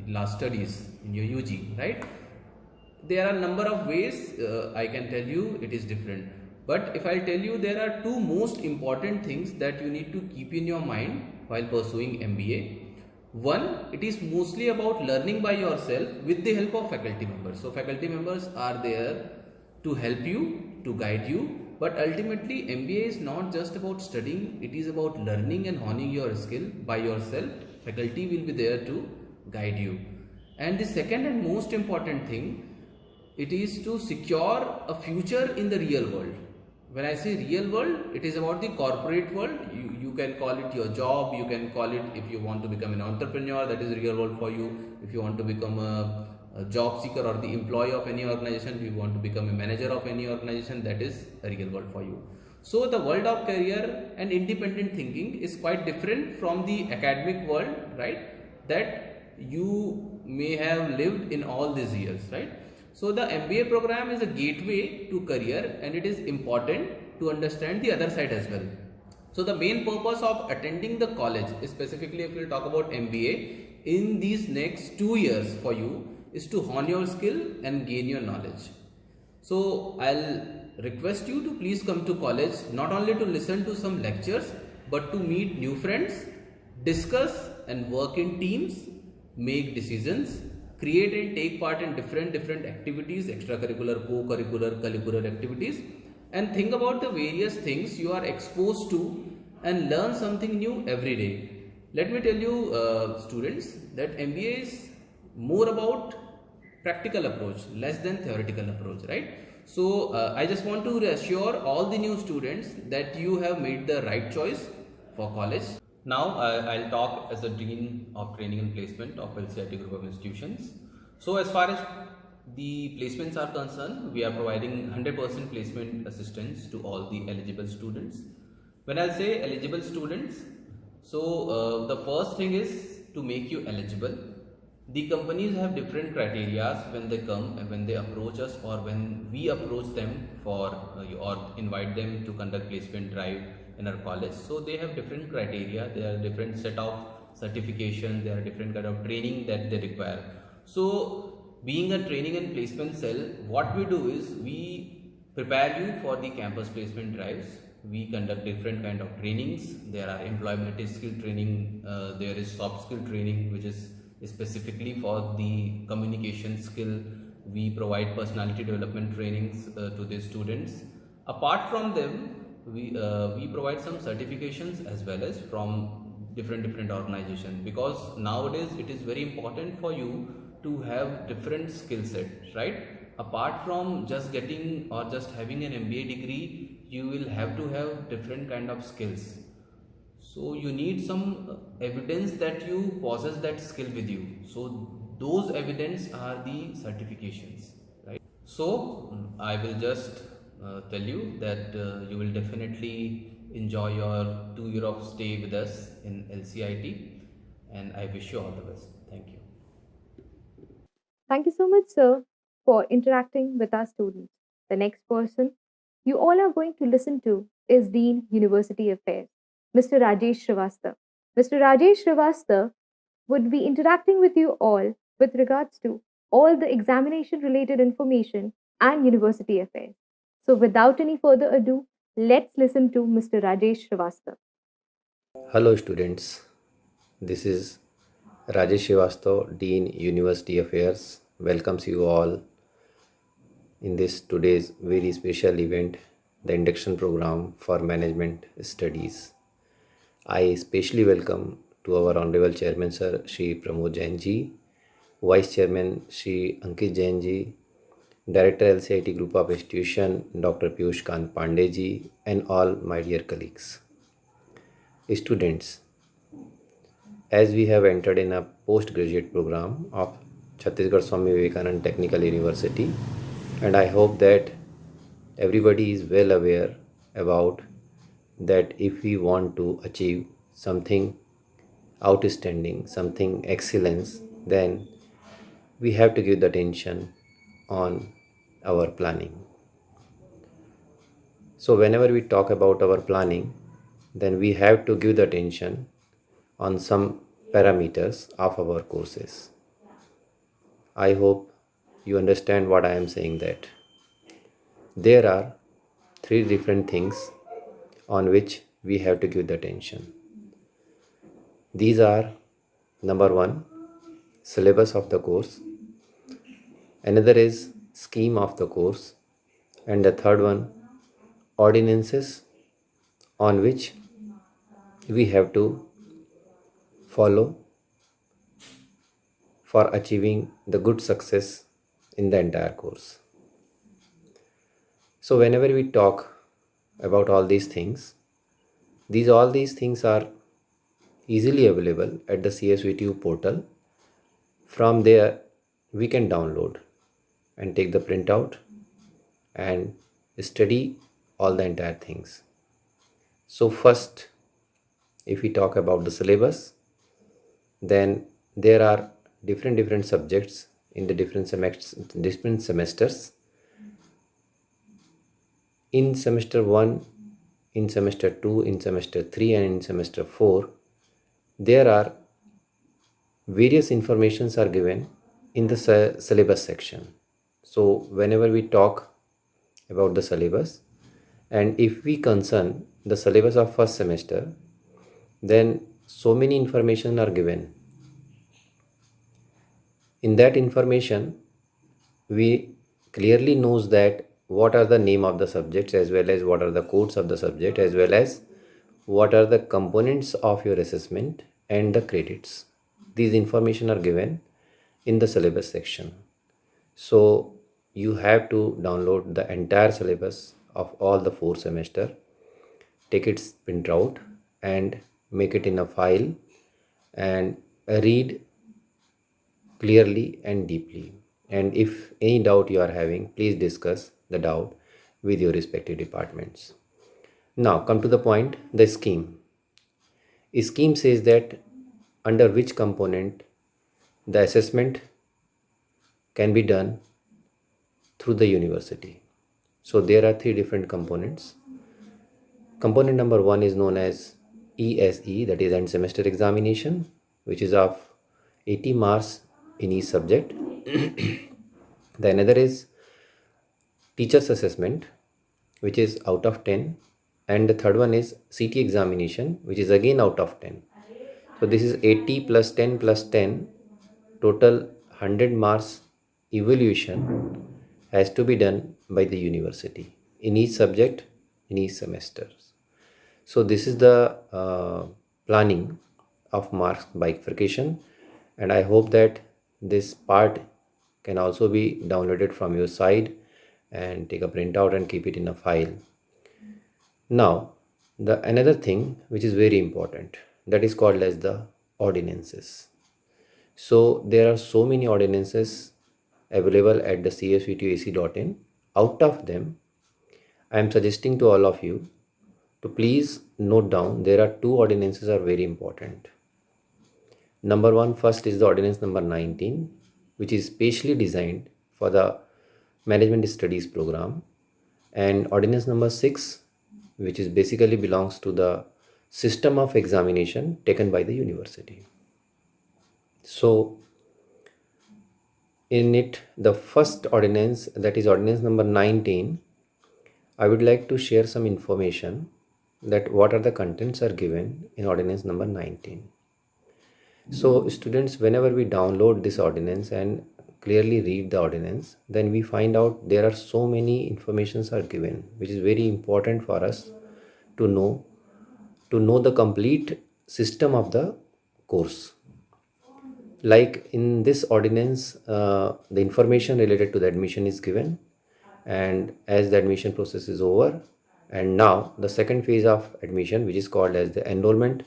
last studies in your UG, right? There are a number of ways I can tell you it is different, but if I tell you there are two most important things that you need to keep in your mind while pursuing MBA. One, it is mostly about learning by yourself with the help of faculty members. So faculty members are there to help you, to guide you. But ultimately, MBA is not just about studying, it is about learning and honing your skill by yourself. Faculty will be there to guide you. And the second and most important thing, it is to secure a future in the real world. When I say real world, it is about the corporate world. You can call it your job, you can call it, if you want to become an entrepreneur, that is real world for you. If you want to become a job seeker or the employee of any organization, if you want to become a manager of any organization, that is a real world for you. So the world of career and independent thinking is quite different from the academic world, right, that you may have lived in all these years, right? So the MBA program is a gateway to career, and it is important to understand the other side as well. So the main purpose of attending the college, specifically if we talk about MBA, in these next 2 years for you, is to hone your skill and gain your knowledge. So I'll request you to please come to college not only to listen to some lectures, but to meet new friends, discuss and work in teams, make decisions, create and take part in different activities, extracurricular, co-curricular, curricular activities, and think about the various things you are exposed to and learn something new every day. Let me tell you students that MBA is more about practical approach, less than theoretical approach, right? So I just want to reassure all the new students that you have made the right choice for college. Now I'll talk as the Dean of Training and Placement of LCIT Group of Institutions. So as far as the placements are concerned, we are providing 100% placement assistance to all the eligible students. When I say eligible students, so the first thing is to make you eligible. The companies have different criteria when they come and when they approach us, or when we approach them for or invite them to conduct placement drive in our college. So they have different criteria, there are different set of certifications, there are different kind of training that they require. So being a training and placement cell, what we do is we prepare you for the campus placement drives. We conduct different kind of trainings. There are employability skill training, there is soft skill training which is specifically for the communication skill. We provide personality development trainings to the students. Apart from them, we provide some certifications as well as from different organizations, because nowadays it is very important for you to have different skill sets, right? Apart from just getting or just having an MBA degree, you will have to have different kind of skills. So you need some evidence that you possess that skill with you. So those evidence are the certifications, right? So I will just tell you that you will definitely enjoy your 2 year of stay with us in LCIT, and I wish you all the best. Thank you. Thank you so much, sir, for interacting with our students. The next person you all are going to listen to is Dean University Affairs, Mr. Rajesh Srivastava. Mr. Rajesh Srivastava would be interacting with you all with regards to all the examination related information and university affairs. So, without any further ado, let's listen to Mr. Rajesh Srivastava. Hello students, this is Rajesh Srivastava, Dean University Affairs, welcomes you all in this today's very special event, the induction program for management studies. I especially welcome to our Honorable Chairman Sir Shri Pramod Jain ji, Vice Chairman Shri Ankit Jain ji, Director LCIT Group of Institution Dr. Piyush Kant Pandey ji, and all my dear colleagues. Students, as we have entered in a postgraduate program of Chhattisgarh Swami Vivekanand Technical University, and I hope that everybody is well aware about that if we want to achieve something outstanding, something excellence, then we have to give the attention on our planning. So whenever we talk about our planning, then we have to give the attention on some parameters of our courses. I hope you understand what I am saying, that there are 3 different things on which we have to give the attention. These are: number 1, syllabus of the course, another is scheme of the course, and the third one, ordinances on which we have to follow for achieving the good success in the entire course. So whenever we talk about all these things, all these things are easily available at the CSVTU portal. From there we can download and take the printout and study all the entire things. So first, if we talk about the syllabus, then there are different subjects in the different semesters. In semester 1, in semester 2, in semester 3, and in semester 4, there are various informations are given in the syllabus section. So whenever we talk about the syllabus, and if we concern the syllabus of first semester, then so many information are given. In that information, we clearly knows that what are the name of the subjects, as well as what are the codes of the subject, as well as what are the components of your assessment and the credits. These information are given in the syllabus section. So you have to download the entire syllabus of all the 4 semester, take its printout and make it in a file and read clearly and deeply. And if any doubt you are having, please discuss the doubt with your respective departments. Now come to the point, the scheme. A scheme says that under which component the assessment can be done through the university. So there are three different components. Component number one is known as ESE, that is end semester examination, which is of 80 marks in each subject. The another is teacher's assessment, which is out of 10, and the third one is CT examination, which is again out of 10. So this is 80 plus 10 plus 10, total 100 marks evaluation has to be done by the university in each subject in each semester. So this is the planning of marks bifurcation, and I hope that this part can also be downloaded from your side and take a printout and keep it in a file. Now, the another thing which is very important, that is called as the ordinances. So there are so many ordinances available at the csv2ac.in. Out of them, I am suggesting to all of you to please note down, there are two ordinances are very important. Number one, first is the ordinance number 19, which is specially designed for the management studies program, and ordinance number 6, which is basically belongs to the system of examination taken by the university. So in it, the first ordinance, that is ordinance number 19, I would like to share some information that what are the contents are given in ordinance number 19. So students, whenever we download this ordinance and clearly read the ordinance, then we find out there are so many informations are given, which is very important for us to know the complete system of the course. Like in this ordinance, the information related to the admission is given, and as the admission process is over, and now the second phase of admission, which is called as the enrollment,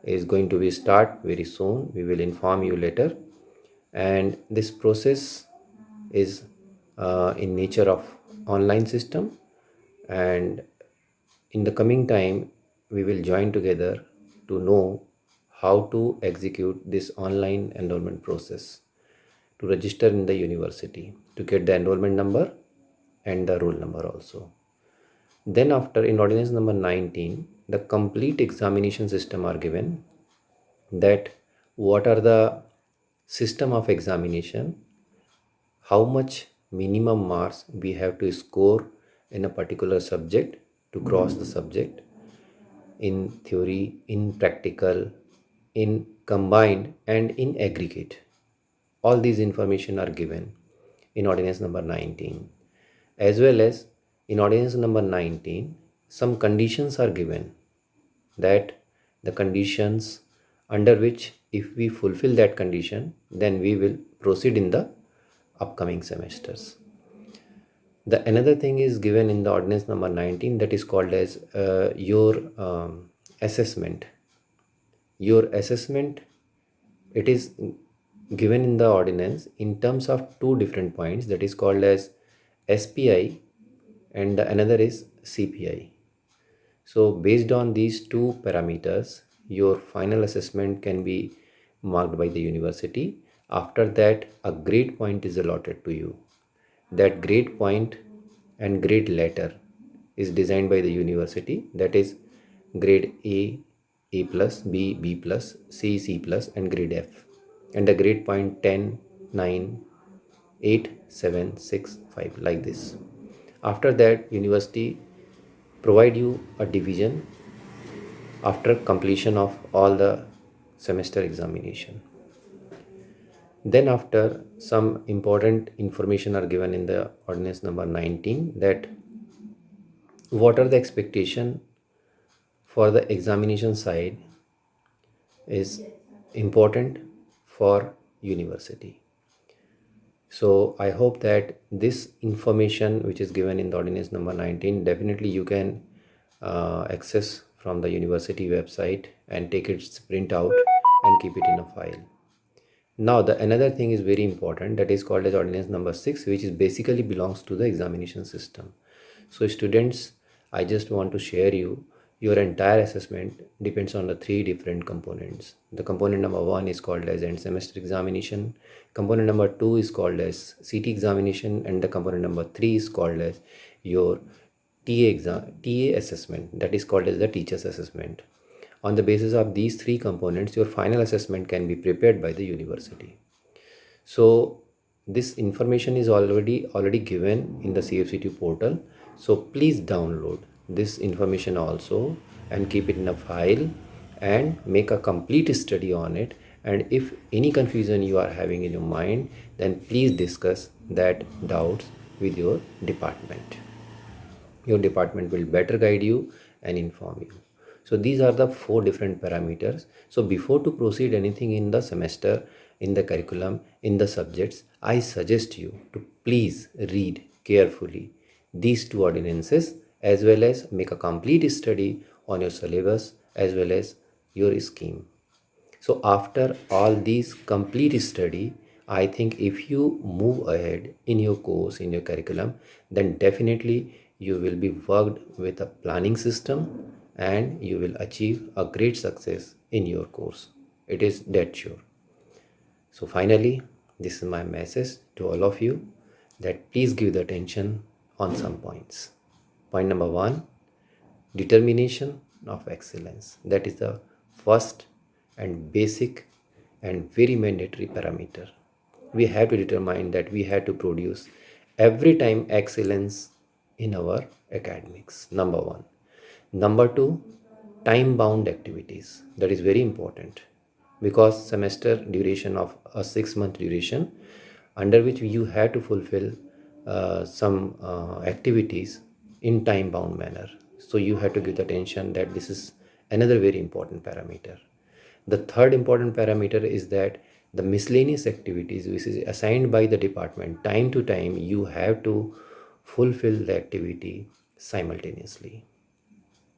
is going to be start very soon. We will inform you later, and this process is in nature of online system, and in the coming time we will join together to know how to execute this online enrollment process to register in the university, to get the enrollment number and the roll number also. Then after, in ordinance number 19, the complete examination system are given, that what are the system of examination, how much minimum marks we have to score in a particular subject to cross the subject, in theory, in practical, in combined and in aggregate. All these information are given in ordinance number 19. As well as in ordinance number 19, some conditions are given, that the conditions under which if we fulfill that condition, then we will proceed in the upcoming semesters. The another thing is given in the ordinance number 19, that is called as your assessment. Your assessment, it is given in the ordinance in terms of two different points, that is called as SPI and the another is CPI. So based on these two parameters, your final assessment can be marked by the university. After that, a grade point is allotted to you. That grade point and grade letter is designed by the university, that is grade A, A plus, B, B plus, C, C plus and grade F, and the grade point 10, 9, 8, 7, 6, 5, like this. After that, university provide you a division after completion of all the semester examination. Then after, some important information are given in the ordinance number 19, that what are the expectation for the examination side is important for university. So I hope that this information which is given in the ordinance number 19, definitely you can access from the university website and take its print out and keep it in a file. Now the another thing is very important, that is called as ordinance number 6, which is basically belongs to the examination system. So students, I just want to share you your entire assessment depends on the three different components. The component number one is called as end semester examination, component number two is called as CT examination, and the component number three is called as your TA assessment, that is called as the teacher's assessment. On the basis of these three components, your final assessment can be prepared by the university. So this information is already given in the CFCT portal. So please download this information also and keep it in a file and make a complete study on it. And if any confusion you are having in your mind, then please discuss that doubts with your department. Your department will better guide you and inform you. So these are the four different parameters. So before to proceed anything in the semester, in the curriculum, in the subjects, I suggest you to please read carefully these two ordinances, as well as make a complete study on your syllabus as well as your scheme. So after all these complete study, I think if you move ahead in your course, in your curriculum, then definitely you will be worked with a planning system and you will achieve a great success in your course. It is dead sure. So finally, this is my message to all of you, that please give the attention on some points. Point number one, determination of excellence. That is the first and basic and very mandatory parameter. We have to determine that we have to produce every time excellence in our academics. Number one. Number two, time bound activities. That is very important, because semester duration of a 6-month duration, under which you have to fulfill some activities in time bound manner. So you have to give the attention that this is another very important parameter. The third important parameter is that the miscellaneous activities which is assigned by the department, time to time you have to fulfill the activity simultaneously.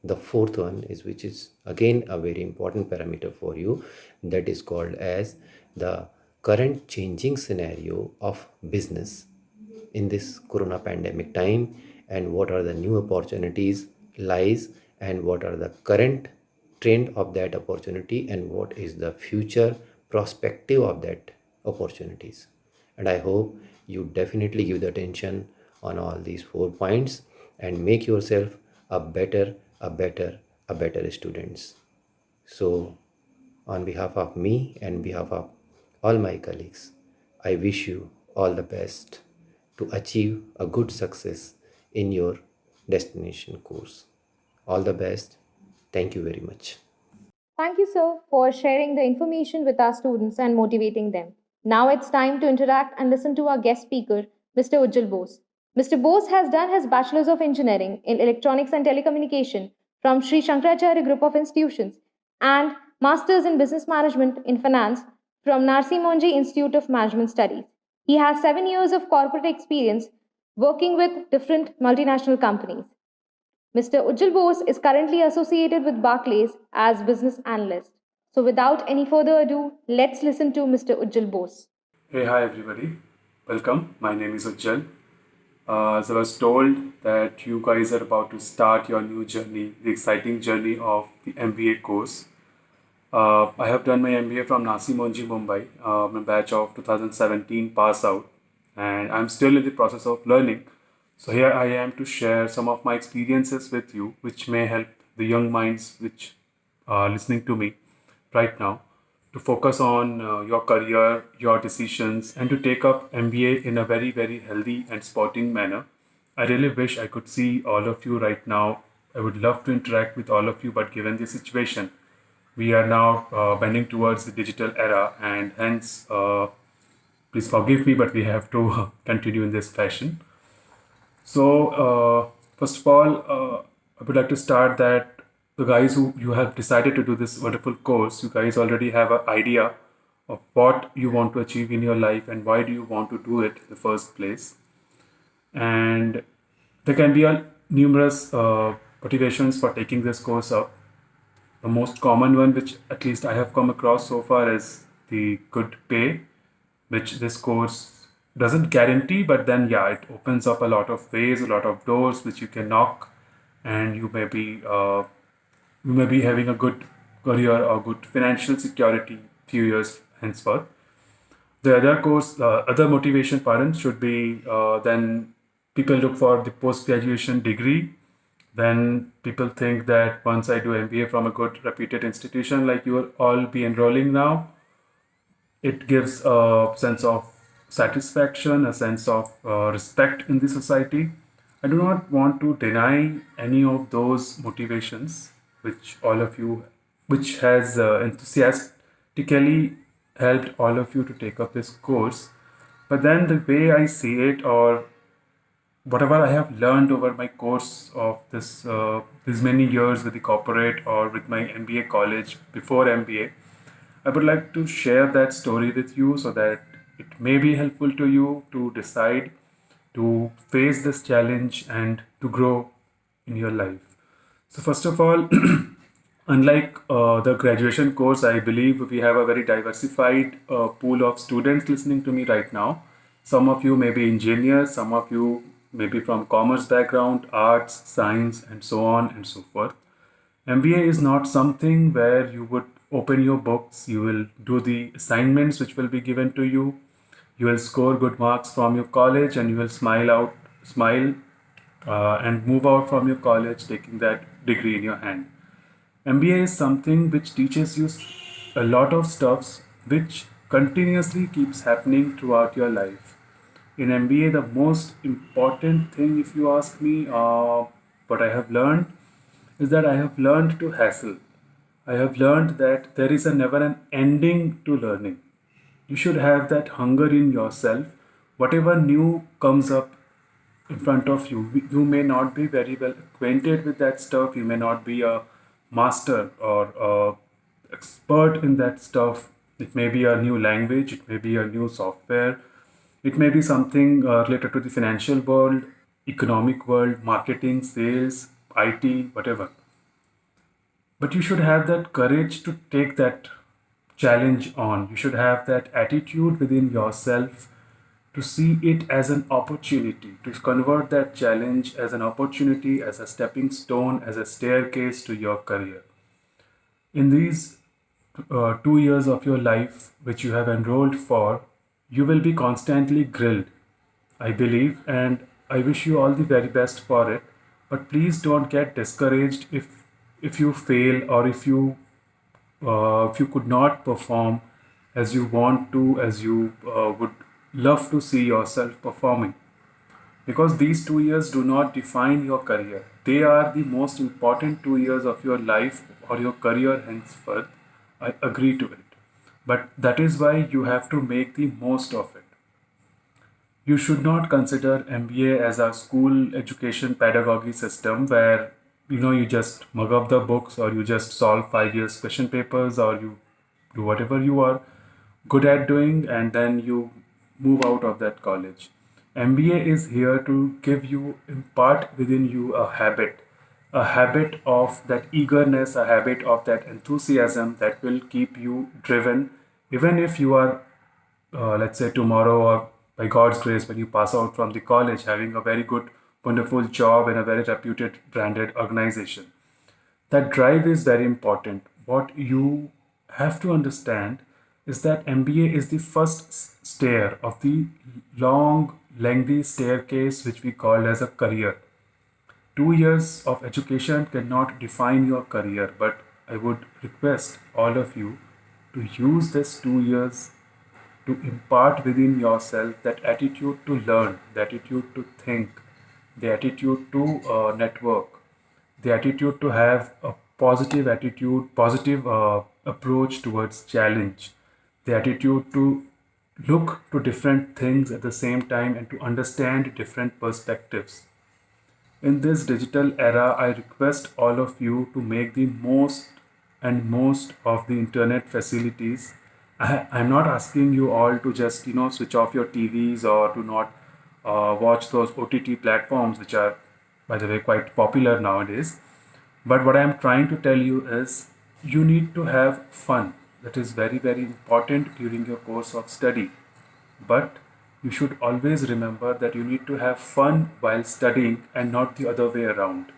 The fourth one is, which is again a very important parameter for you, that is called as the current changing scenario of business in this corona pandemic time, and what are the new opportunities lies, and what are the current trend of that opportunity, and what is the future perspective of that opportunities. And I hope you definitely give the attention on all these 4 points and make yourself a better students. So on behalf of me and behalf of all my colleagues, I wish you all the best to achieve a good success in your destination course. All the best. Thank you very much. Thank you, sir, for sharing the information with our students and motivating them. Now it's time to interact and listen to our guest speaker, Mr. Ujjal Bose. Mr. Bose has done his Bachelor's of Engineering in Electronics and Telecommunication from Sri Shankaracharya Group of Institutions and Master's in Business Management in Finance from Narsi Monji Institute of Management Studies. He has 7 years of corporate experience working with different multinational companies. Mr. Ujjal Bose is currently associated with Barclays as business analyst. So without any further ado, let's listen to Mr. Ujjal Bose. Hey, hi everybody. Welcome. My name is Ujjal. As I was told that you guys are about to start your new journey, the exciting journey of the MBA course. I have done my MBA from Nasi Monji, Mumbai, my batch of 2017 pass out, and I'm still in the process of learning. So here I am to share some of my experiences with you, which may help the young minds which are listening to me right now to focus on your career, your decisions, and to take up MBA in a very, very healthy and sporting manner. I really wish I could see all of you right now. I would love to interact with all of you, but given the situation, we are now bending towards the digital era, and hence, please forgive me, but we have to continue in this fashion. So, first of all, I would like to start that the guys who you have decided to do this wonderful course, you guys already have an idea of what you want to achieve in your life and why do you want to do it in the first place. And there can be numerous motivations for taking this course up. The most common one, which at least I have come across so far, is the good pay, which this course doesn't guarantee, but then yeah, it opens up a lot of ways, a lot of doors which you can knock, and you may be you may be having a good career or good financial security few years henceforth. The other motivation, pardon, should be then people look for the post graduation degree. Then people think that once I do MBA from a good reputed institution like you will all be enrolling now, it gives a sense of satisfaction, a sense of respect in the society. I do not want to deny any of those motivations, which all of you, which has enthusiastically helped all of you to take up this course. But then the way I see it, or whatever I have learned over my course of these many years with the corporate or with my MBA college before MBA, I would like to share that story with you so that it may be helpful to you to decide to face this challenge and to grow in your life. So, first of all, unlike the graduation course, I believe we have a very diversified pool of students listening to me right now. Some of you may be engineers, some of you may be from commerce background, arts, science, and so on and so forth. MBA is not something where you would open your books, you will do the assignments which will be given to you, you will score good marks from your college, and you will smile, and move out from your college taking that degree in your hand. MBA is something which teaches you a lot of stuffs which continuously keeps happening throughout your life. In MBA, the most important thing, if you ask me, what I have learned is that I have learned to hassle. I have learned that there is a never an ending to learning. You should have that hunger in yourself. Whatever new comes up in front of you, you may not be very well acquainted with that stuff. You may not be a master or expert in that stuff. It may be a new language, it may be a new software, it may be something related to the financial world, economic world, marketing, sales, IT, whatever. But you should have that courage to take that challenge on. You should have that attitude within yourself to see it as an opportunity, to convert that challenge as an opportunity, as a stepping stone, as a staircase to your career. In these 2 years of your life, which you have enrolled for, you will be constantly grilled, I believe, and I wish you all the very best for it. But please don't get discouraged if you fail, or if you could not perform as you want to, as you would love to see yourself performing. Because these 2 years do not define your career. They are the most important 2 years of your life or your career henceforth. I agree to it. But that is why you have to make the most of it. You should not consider MBA as a school education pedagogy system where you just mug up the books, or you just solve 5 years question papers, or you do whatever you are good at doing and then you move out of that college. MBA is here to give you, impart within you a habit of that eagerness, a habit of that enthusiasm that will keep you driven, even if you are, let's say, tomorrow, or by God's grace, when you pass out from the college, having a very good, wonderful job in a very reputed branded organization. That drive is very important. What you have to understand is that MBA is the first stair of the long, lengthy staircase which we call as a career. 2 years of education cannot define your career, but I would request all of you to use this 2 years to impart within yourself that attitude to learn, the attitude to think, the attitude to network, the attitude to have a positive attitude, positive approach towards challenge, the attitude to look to different things at the same time and to understand different perspectives. In this digital era, I request all of you to make the most of the internet facilities. I'm not asking you all to just switch off your TVs or to not watch those OTT platforms, which are, by the way, quite popular nowadays. But what I'm trying to tell you is you need to have fun. That is very, very important during your course of study. But you should always remember that you need to have fun while studying and not the other way around.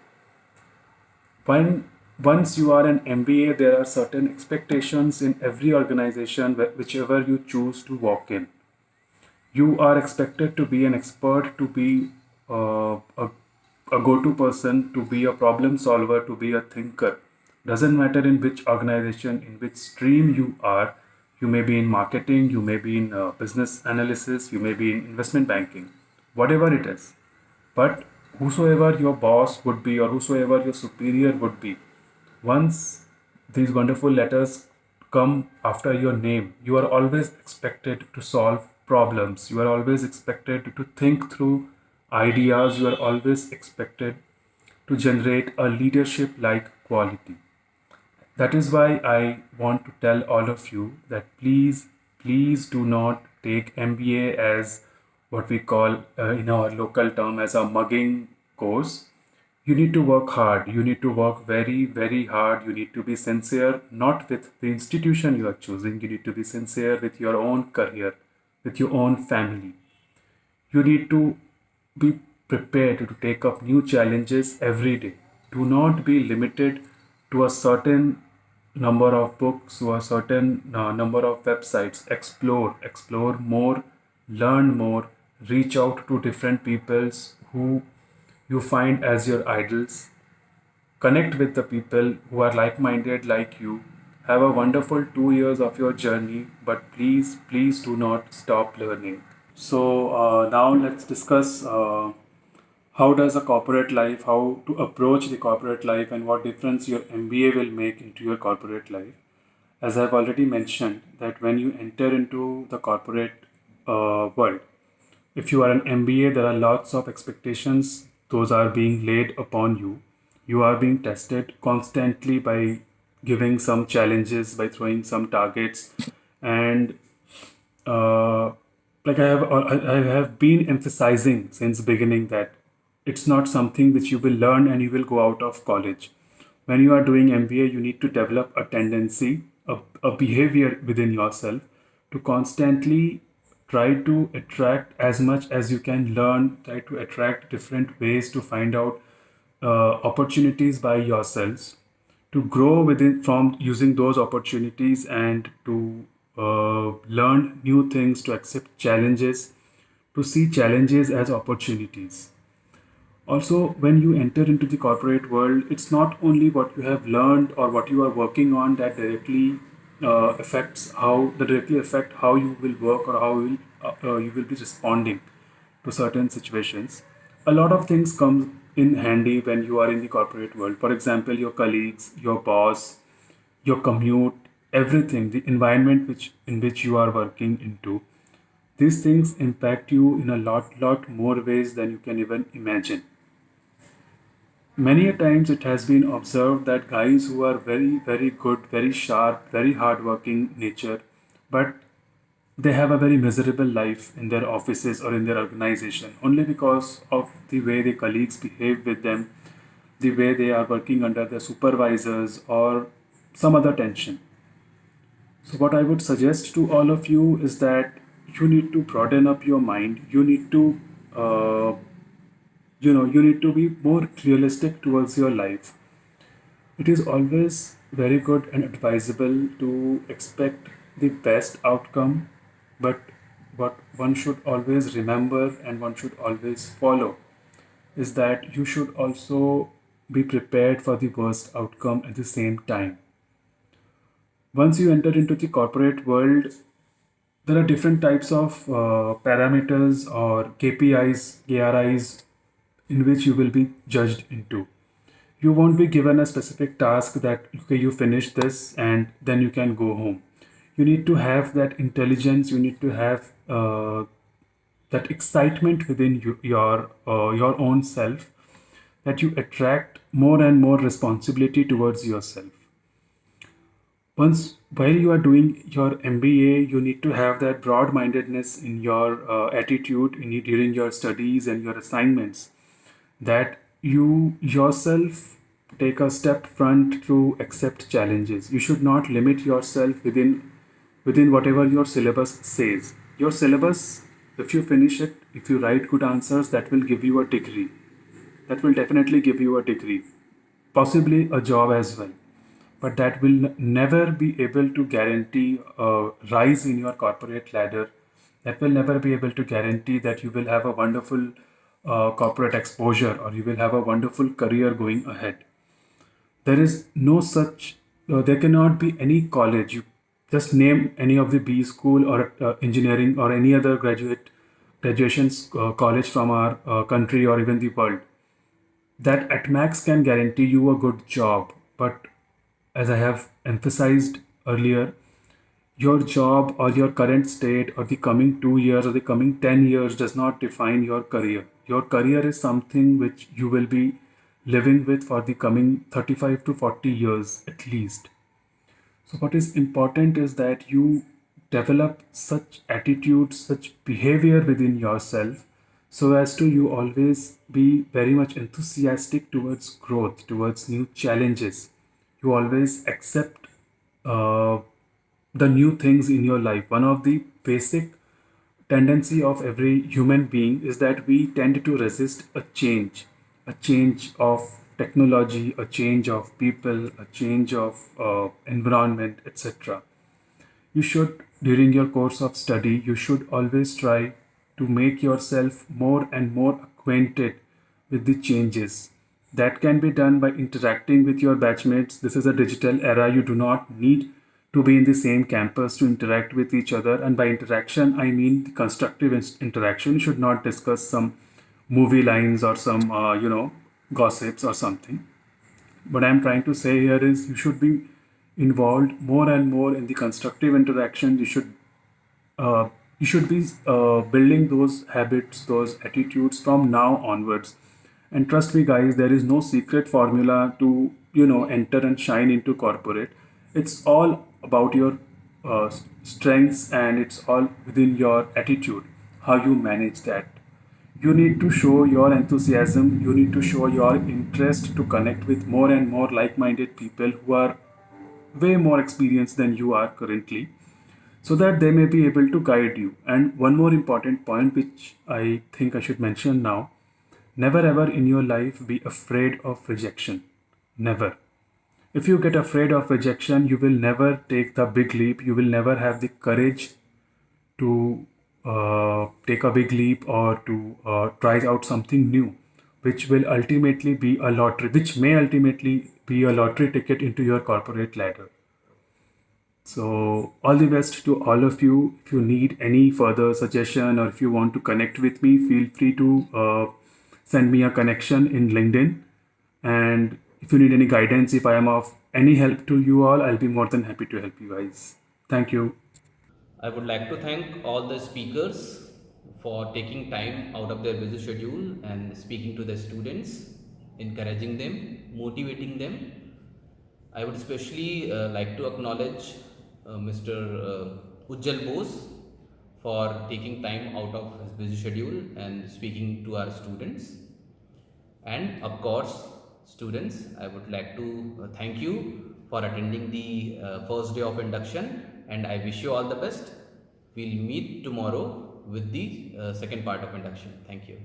When once you are an MBA, there are certain expectations in every organization, whichever you choose to walk in. You are expected to be an expert, to be a go-to person, to be a problem solver, to be a thinker. Doesn't matter in which organization, in which stream you are. You may be in marketing, you may be in business analysis, you may be in investment banking, whatever it is. But whosoever your boss would be or whosoever your superior would be, once these wonderful letters come after your name, you are always expected to solve problems. You are always expected to think through ideas. You are always expected to generate a leadership like quality. That is why I want to tell all of you that please do not take MBA as what we call in our local term as a mugging course. You need to work hard. You need to work very hard. You need to be sincere, not with the institution you are choosing. You need to be sincere with your own career, with your own family. You need to be prepared to take up new challenges every day. Do not be limited to a certain number of books, to a certain number of websites. Explore more, learn more, reach out to different peoples who you find as your idols. Connect with the people who are like minded like you. Have a wonderful 2 years of your journey, but please do not stop learning. So, now let's discuss how does a corporate life, how to approach the corporate life, and what difference your MBA will make into your corporate life. As I've already mentioned, that when you enter into the corporate world, if you are an MBA, there are lots of expectations. Those are being laid upon you. You are being tested constantly by giving some challenges, by throwing some targets, and uh, like I have been emphasizing since beginning that it's not something which you will learn and you will go out of college. When you are doing MBA, you need to develop a tendency, a behavior within yourself to constantly try to attract as much as you can learn, try to attract different ways to find out opportunities by yourselves, to grow within from using those opportunities and to learn new things, to accept challenges, to see challenges as opportunities. Also, when you enter into the corporate world, it's not only what you have learned or what you are working on that directly affect how you will work or how you will be responding to certain situations. A lot of things come in handy when you are in the corporate world. For example, your colleagues, your boss, your commute, everything, the environment in which you are working into. These things impact you in a lot more ways than you can even imagine. Many a times it has been observed that guys who are very good, very sharp, very hardworking nature, but they have a very miserable life in their offices or in their organization only because of the way the colleagues behave with them, the way they are working under their supervisors or some other tension. So, what I would suggest to all of you is that you need to broaden up your mind. Uh, you need to be more realistic towards your life. It is always very good and advisable to expect the best outcome, but what one should always remember and one should always follow is that you should also be prepared for the worst outcome at the same time. Once you enter into the corporate world, there are different types of parameters or KPIs, KRIs in which you will be judged into. You won't be given a specific task that okay, you finish this and then you can go home. You need to have that intelligence. You need to have that excitement within your own self, that you attract more and more responsibility towards yourself. Once while you are doing your MBA, you need to have that broad-mindedness in your attitude during your studies and your assignments, that you yourself take a step front to accept challenges. You should not limit yourself within whatever your syllabus says. Your syllabus, if you finish it, if you write good answers, that will give you a degree. That will definitely give you a degree. possibly a job as well. But that will never be able to guarantee a rise in your corporate ladder. That will never be able to guarantee that you will have a wonderful corporate exposure or you will have a wonderful career going ahead. There is no such, there cannot be any college. You just name any of the B school or engineering or any other graduation college from our country or even the world that at max can guarantee you a good job. But as I have emphasized earlier, your job or your current state or the coming 2 years or the coming 10 years does not define your career. Your career is something which you will be living with for the coming 35 to 40 years at least. So, what is important is that you develop such attitude, such behavior within yourself so as to you always be very much enthusiastic towards growth, towards new challenges. You always accept the new things in your life. One of the basic tendency of every human being is that we tend to resist a change of technology, a change of people, a change of environment, etc. You should, during your course of study, you should always try to make yourself more and more acquainted with the changes. That can be done by interacting with your batchmates. This is a digital era. You do not need to be in the same campus to interact with each other. And by interaction, I mean the constructive interaction. You should not discuss some movie lines or some, gossips or something. What I'm trying to say here is you should be involved more and more in the constructive interaction. You should be building those habits, those attitudes from now onwards. And trust me, guys, there is no secret formula to enter and shine into corporate. It's all about your strengths and it's all within your attitude, how you manage that. You need to show your enthusiasm, you need to show your interest to connect with more and more like minded people who are way more experienced than you are currently, so that they may be able to guide you. And one more important point, which I think I should mention now: never ever in your life be afraid of rejection. Never. If you get afraid of rejection, you will never take the big leap. You will never have the courage to take a big leap or to try out something new, which will ultimately be a lottery, which may ultimately be a lottery ticket into your corporate ladder. So, all the best to all of you. If you need any further suggestion or if you want to connect with me, feel free to send me a connection in LinkedIn. And if you need any guidance, if I am of any help to you all, I'll be more than happy to help you guys. Thank you. I would like to thank all the speakers for taking time out of their busy schedule and speaking to the students, encouraging them, motivating them. I would especially like to acknowledge Mr. Ujjal Bose for taking time out of his busy schedule and speaking to our students. And of course, students, I would like to thank you for attending the first day of induction, and I wish you all the best. We'll meet tomorrow with the second part of induction. Thank you.